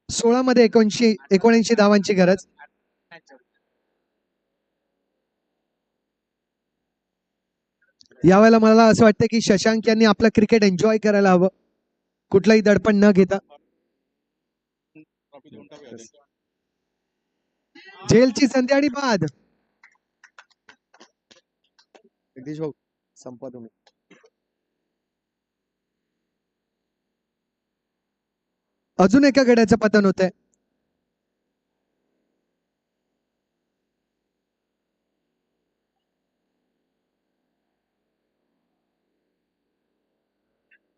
सोळा मध्ये 79 धावांची गरज. यावेळेला मला असं वाटतं की शशांक यांनी आपलं क्रिकेट एन्जॉय करायला हवं, कुठलाही दडपण न घेता. झेलची संधी आणि बाद. जगदीश भाऊ संपा तुम्ही. अजून एका गड्याचं पतन होत आहे.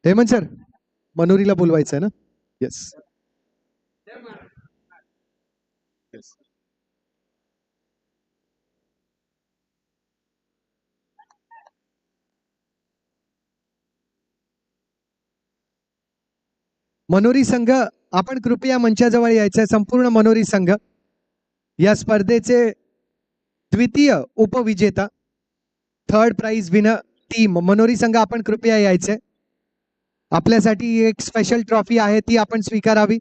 हेमंत सर मनोरीला बोलवायचं आहे ना. येस. मनोरी संघ आपण कृपया मंचाजवळ यायचंय. संपूर्ण मनोरी संघ या स्पर्धेचे द्वितीय उपविजेता, थर्ड प्राइज विनर टीम मनोरी संघ आपण कृपया यायचंय. आपल्यासाठी एक स्पेशल ट्रॉफी आहे ती आपण स्वीकारावी.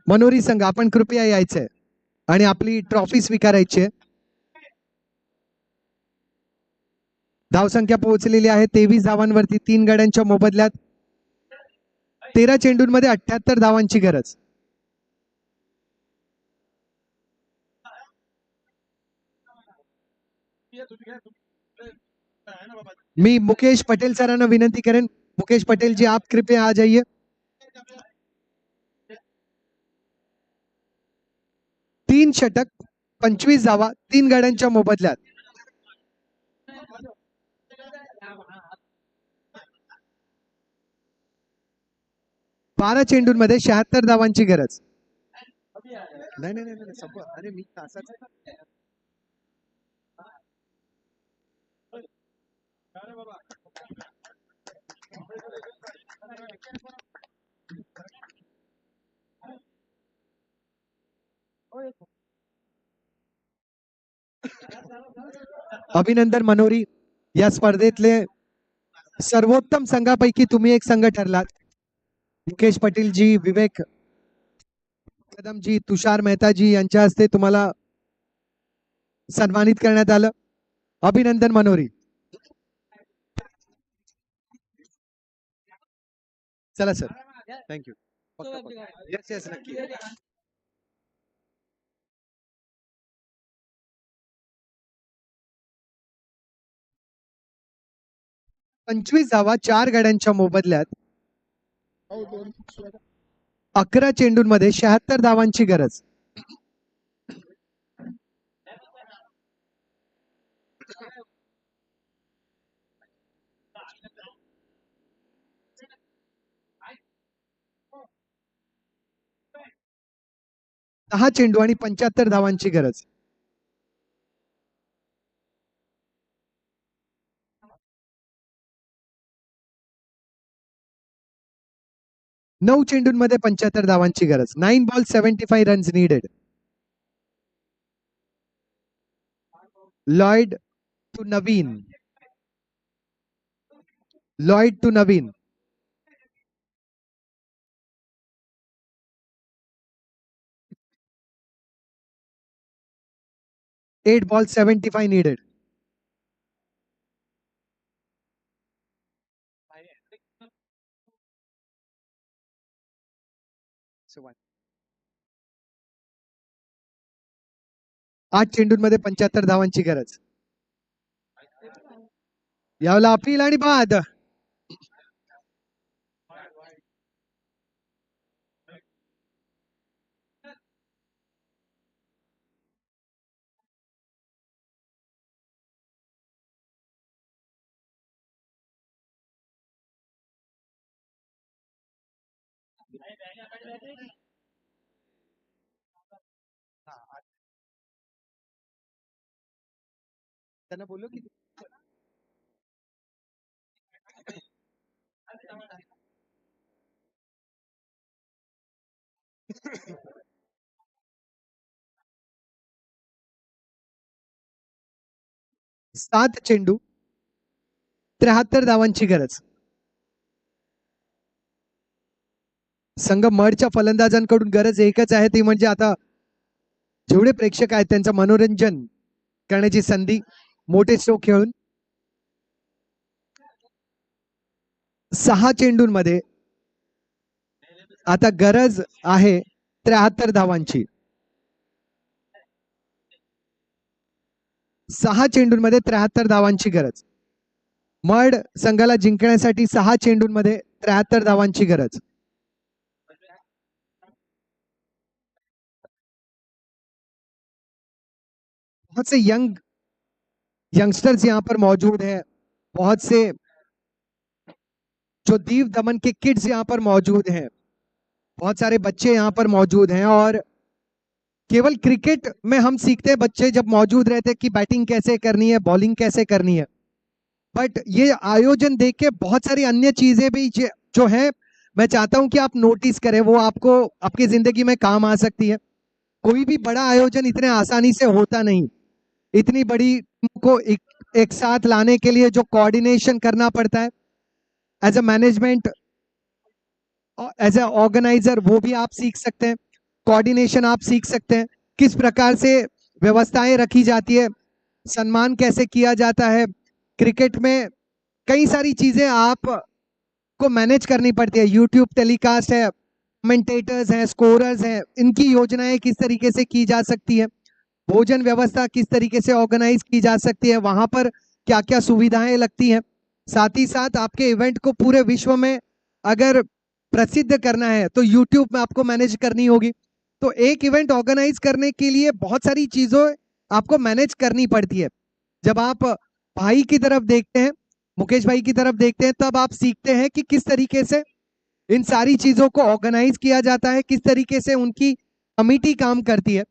मनोरी संघ आपण कृपया यायचंय आणि आपली ट्रॉफी स्वीकारायची आहे. धावसंख्या पोहोचलेली आहे 23 धावांवरती 3 गड्यांच्या मोबदल्यात. 13 चेंडूंमध्ये 78 धावांची गरज. मी मुकेश पटेल सरांना विनंती करेन. मुकेश पटेल जी आप कृपया आ जाइए. तीन षटक 25 धावा 3 गड्यांच्या मोबदल्यात. बारा चेंडूंमध्ये 76 धावांची गरज. नाही नाही नाही अरे मी तासाच अभिनंदन मनोरी. या स्पर्धेतले सर्वोत्तम संघापैकी तुम्ही एक संघ ठरलात. मुकेश पटेल जी, विवेक कदम जी, तुषार मेहता जी यांच्या हस्ते तुम्हाला सन्मानित करण्यात आलं. अभिनंदन मनोरी. चला सर, थँक्यू. येस येस नक्की. 25 धावा 4 गड्यांच्या मोबदल्यात. 11 चेंडूंमध्ये 76 धावांची गरज. दहा चेंडू आणि 75 धावांची गरज. 9 चेंडूंमध्ये 75 धावांची गरज. 9 ball 75 runs needed. Lloyd to Naveen. Lloyd to Naveen. Eight ball 75 needed. आठ चेंडूंमध्ये 75 धावांची गरज. यावला अपील आणि बाद. त्यांना बोललो की 7 चेंडू 73 धावांची गरज. संघ मडच्या फलंदाजांकडून गरज एकच आहे, ती म्हणजे आता जेवढे प्रेक्षक आहेत त्यांचं मनोरंजन करण्याची संधी मोठे स्ट्रोक खेळून. 6 चेंडूंमध्ये आता गरज आहे 73 धावांची. 6 चेंडूंमध्ये 73 धावांची गरज. मड संघाला जिंकण्यासाठी 6 चेंडूंमध्ये 73 धावांची गरज. बहुत से यंगस्टर्स यहाँ पर मौजूद हैं. बहुत से जो दीव दमन के किड्स यहाँ पर मौजूद हैं. बहुत सारे बच्चे यहाँ पर मौजूद हैं और केवल क्रिकेट में हम सीखते हैं बच्चे जब मौजूद रहते हैं कि बैटिंग कैसे करनी है, बॉलिंग कैसे करनी है. बट ये आयोजन देख के बहुत सारी अन्य चीजें भी जो है मैं चाहता हूं कि आप नोटिस करें, वो आपको आपकी जिंदगी में काम आ सकती है. कोई भी बड़ा आयोजन इतने आसानी से होता नहीं. इतनी बड़ी टीम को एक साथ लाने के लिए जो कोऑर्डिनेशन करना पड़ता है as a management, as a organiser, वो भी आप सीख सकते हैं. कोऑर्डिनेशन आप सीख सकते हैं, किस प्रकार से व्यवस्थाएं रखी जाती है, सम्मान कैसे किया जाता है. क्रिकेट में कई सारी चीजें आप को मैनेज करनी पड़ती है. यूट्यूब टेलीकास्ट है, कमेंटेटर्स हैं, स्कोरर्स हैं, इनकी योजनाएं किस तरीके से की जा सकती है, भोजन व्यवस्था किस तरीके से ऑर्गेनाइज की जा सकती है, वहां पर क्या क्या सुविधाएं लगती हैं. साथ ही साथ आपके इवेंट को पूरे विश्व में अगर प्रसिद्ध करना है तो यूट्यूब में आपको मैनेज करनी होगी. तो एक इवेंट ऑर्गेनाइज करने के लिए बहुत सारी चीजों आपको मैनेज करनी पड़ती है. जब आप भाई की तरफ देखते हैं, मुकेश भाई की तरफ देखते हैं, तब आप सीखते हैं कि किस तरीके से इन सारी चीजों को ऑर्गेनाइज किया जाता है, किस तरीके से उनकी कमिटी काम करती है.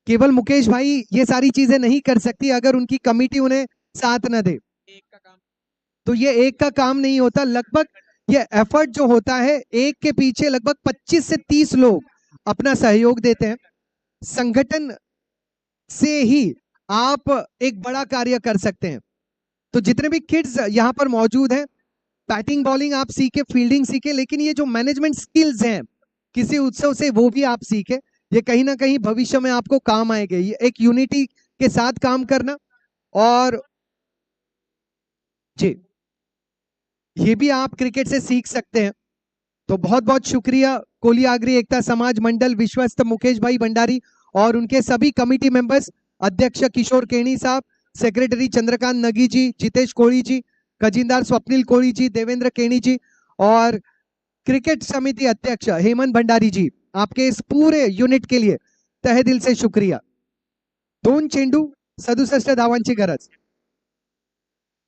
केवल मुकेश भाई ये सारी चीजें नहीं कर सकती अगर उनकी कमिटी उन्हें साथ न दे. तो ये एक का काम नहीं होता. लगभग ये एफर्ट जो होता है, एक के पीछे लगभग 25 से 30 लोग अपना सहयोग देते हैं. संगठन से ही आप एक बड़ा कार्य कर सकते हैं. तो जितने भी किड्स यहाँ पर मौजूद हैं, बैटिंग बॉलिंग आप सीखे, फील्डिंग सीखे, लेकिन ये जो मैनेजमेंट स्किल्स हैं किसी उत्सव से वो भी आप सीखे. ये कहीं ना कहीं भविष्य में आपको काम आएंगे. ये एक यूनिटी के साथ काम करना, और जी ये भी आप क्रिकेट से सीख सकते हैं. तो बहुत बहुत शुक्रिया कोलियाग्री एकता समाज मंडल विश्वस्त मुकेश भाई भंडारी और उनके सभी कमिटी मेंबर्स, अध्यक्ष किशोर केणी साहब, सेक्रेटरी चंद्रकांत नगी जी, जितेश कोड़ी जी, खजीनदार स्वप्निल कोड़ी जी, देवेंद्र केणी जी और क्रिकेट समिति अध्यक्ष हेमंत भंडारी जी. आपके इस पूरे यूनिट के लिए तहे दिल से शुक्रिया. 2 चेंडू 67 धावांची गरज.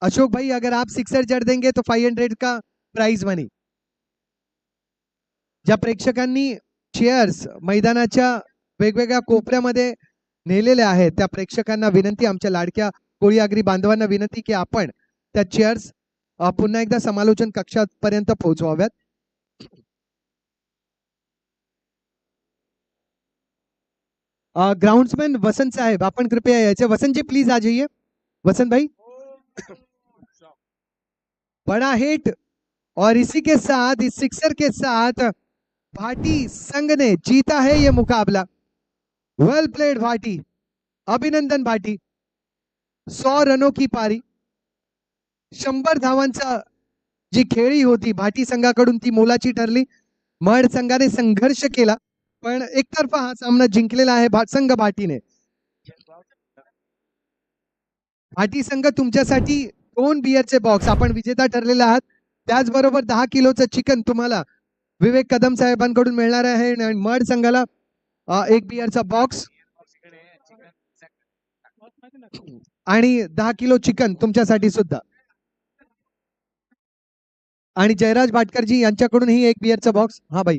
अशोक भाई अगर आप सिक्सर जड देंगे तो 500 का प्राइज मनी. ज्या प्रेक्षकांनी चेअर्स मैदानाच्या वेगवेगळ्या कोपऱ्यामध्ये नेलेल्या आहेत त्या प्रेक्षकांना विनंती, आमच्या लाडक्या कोळीआगरी बांधवांना विनंती की आपण त्या चेअर्स पुन्हा एकदा समालोचन कक्षापर्यंत पोहोचवाव्यात. ग्राउंड्समैन वसंत साहब, अपन कृपया यायचे. वसंत जी प्लीज आ जाइए. वसंत भाई, बड़ा हिट. और इसी के साथ, इस सिक्सर के साथ भाटी संघ ने जीता है ये मुकाबला. वेल प्लेड भाटी, अभिनंदन भाटी. 100 रनों की पारी, 100 धावांचा जी खेळी होती भाटी संघाकडून ती मोलाची ठरली. मड संघाने संघर्ष केला पण एकतर्फा हा सामना जिंकलेला आहे संघ भाटीने. भाटी संघ तुमच्यासाठी 2 बियरचे बॉक्स आपण विजेता ठरलेले आहात. त्याचबरोबर 10 किलोचं चिकन तुम्हाला विवेक कदम साहेबांकडून मिळणार आहे आणि मड संघाला 1 बियरचा बॉक्स आणि 10 किलो चिकन तुमच्यासाठी सुद्धा. आणि जयराज भाटकरजी यांच्याकडूनही 1 बियरचा बॉक्स. हा भाई,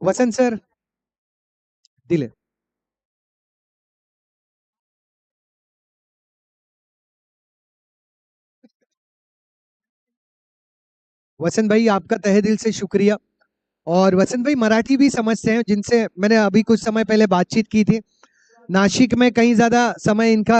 वसंत सर दिले. वसंत भाई आपका तहे दिल से शुक्रिया. और वसंत भाई मराठी भी समझते हैं जिनसे मैंने अभी कुछ समय पहले बातचीत की थी. नासिक में कहीं ज्यादा समय इनका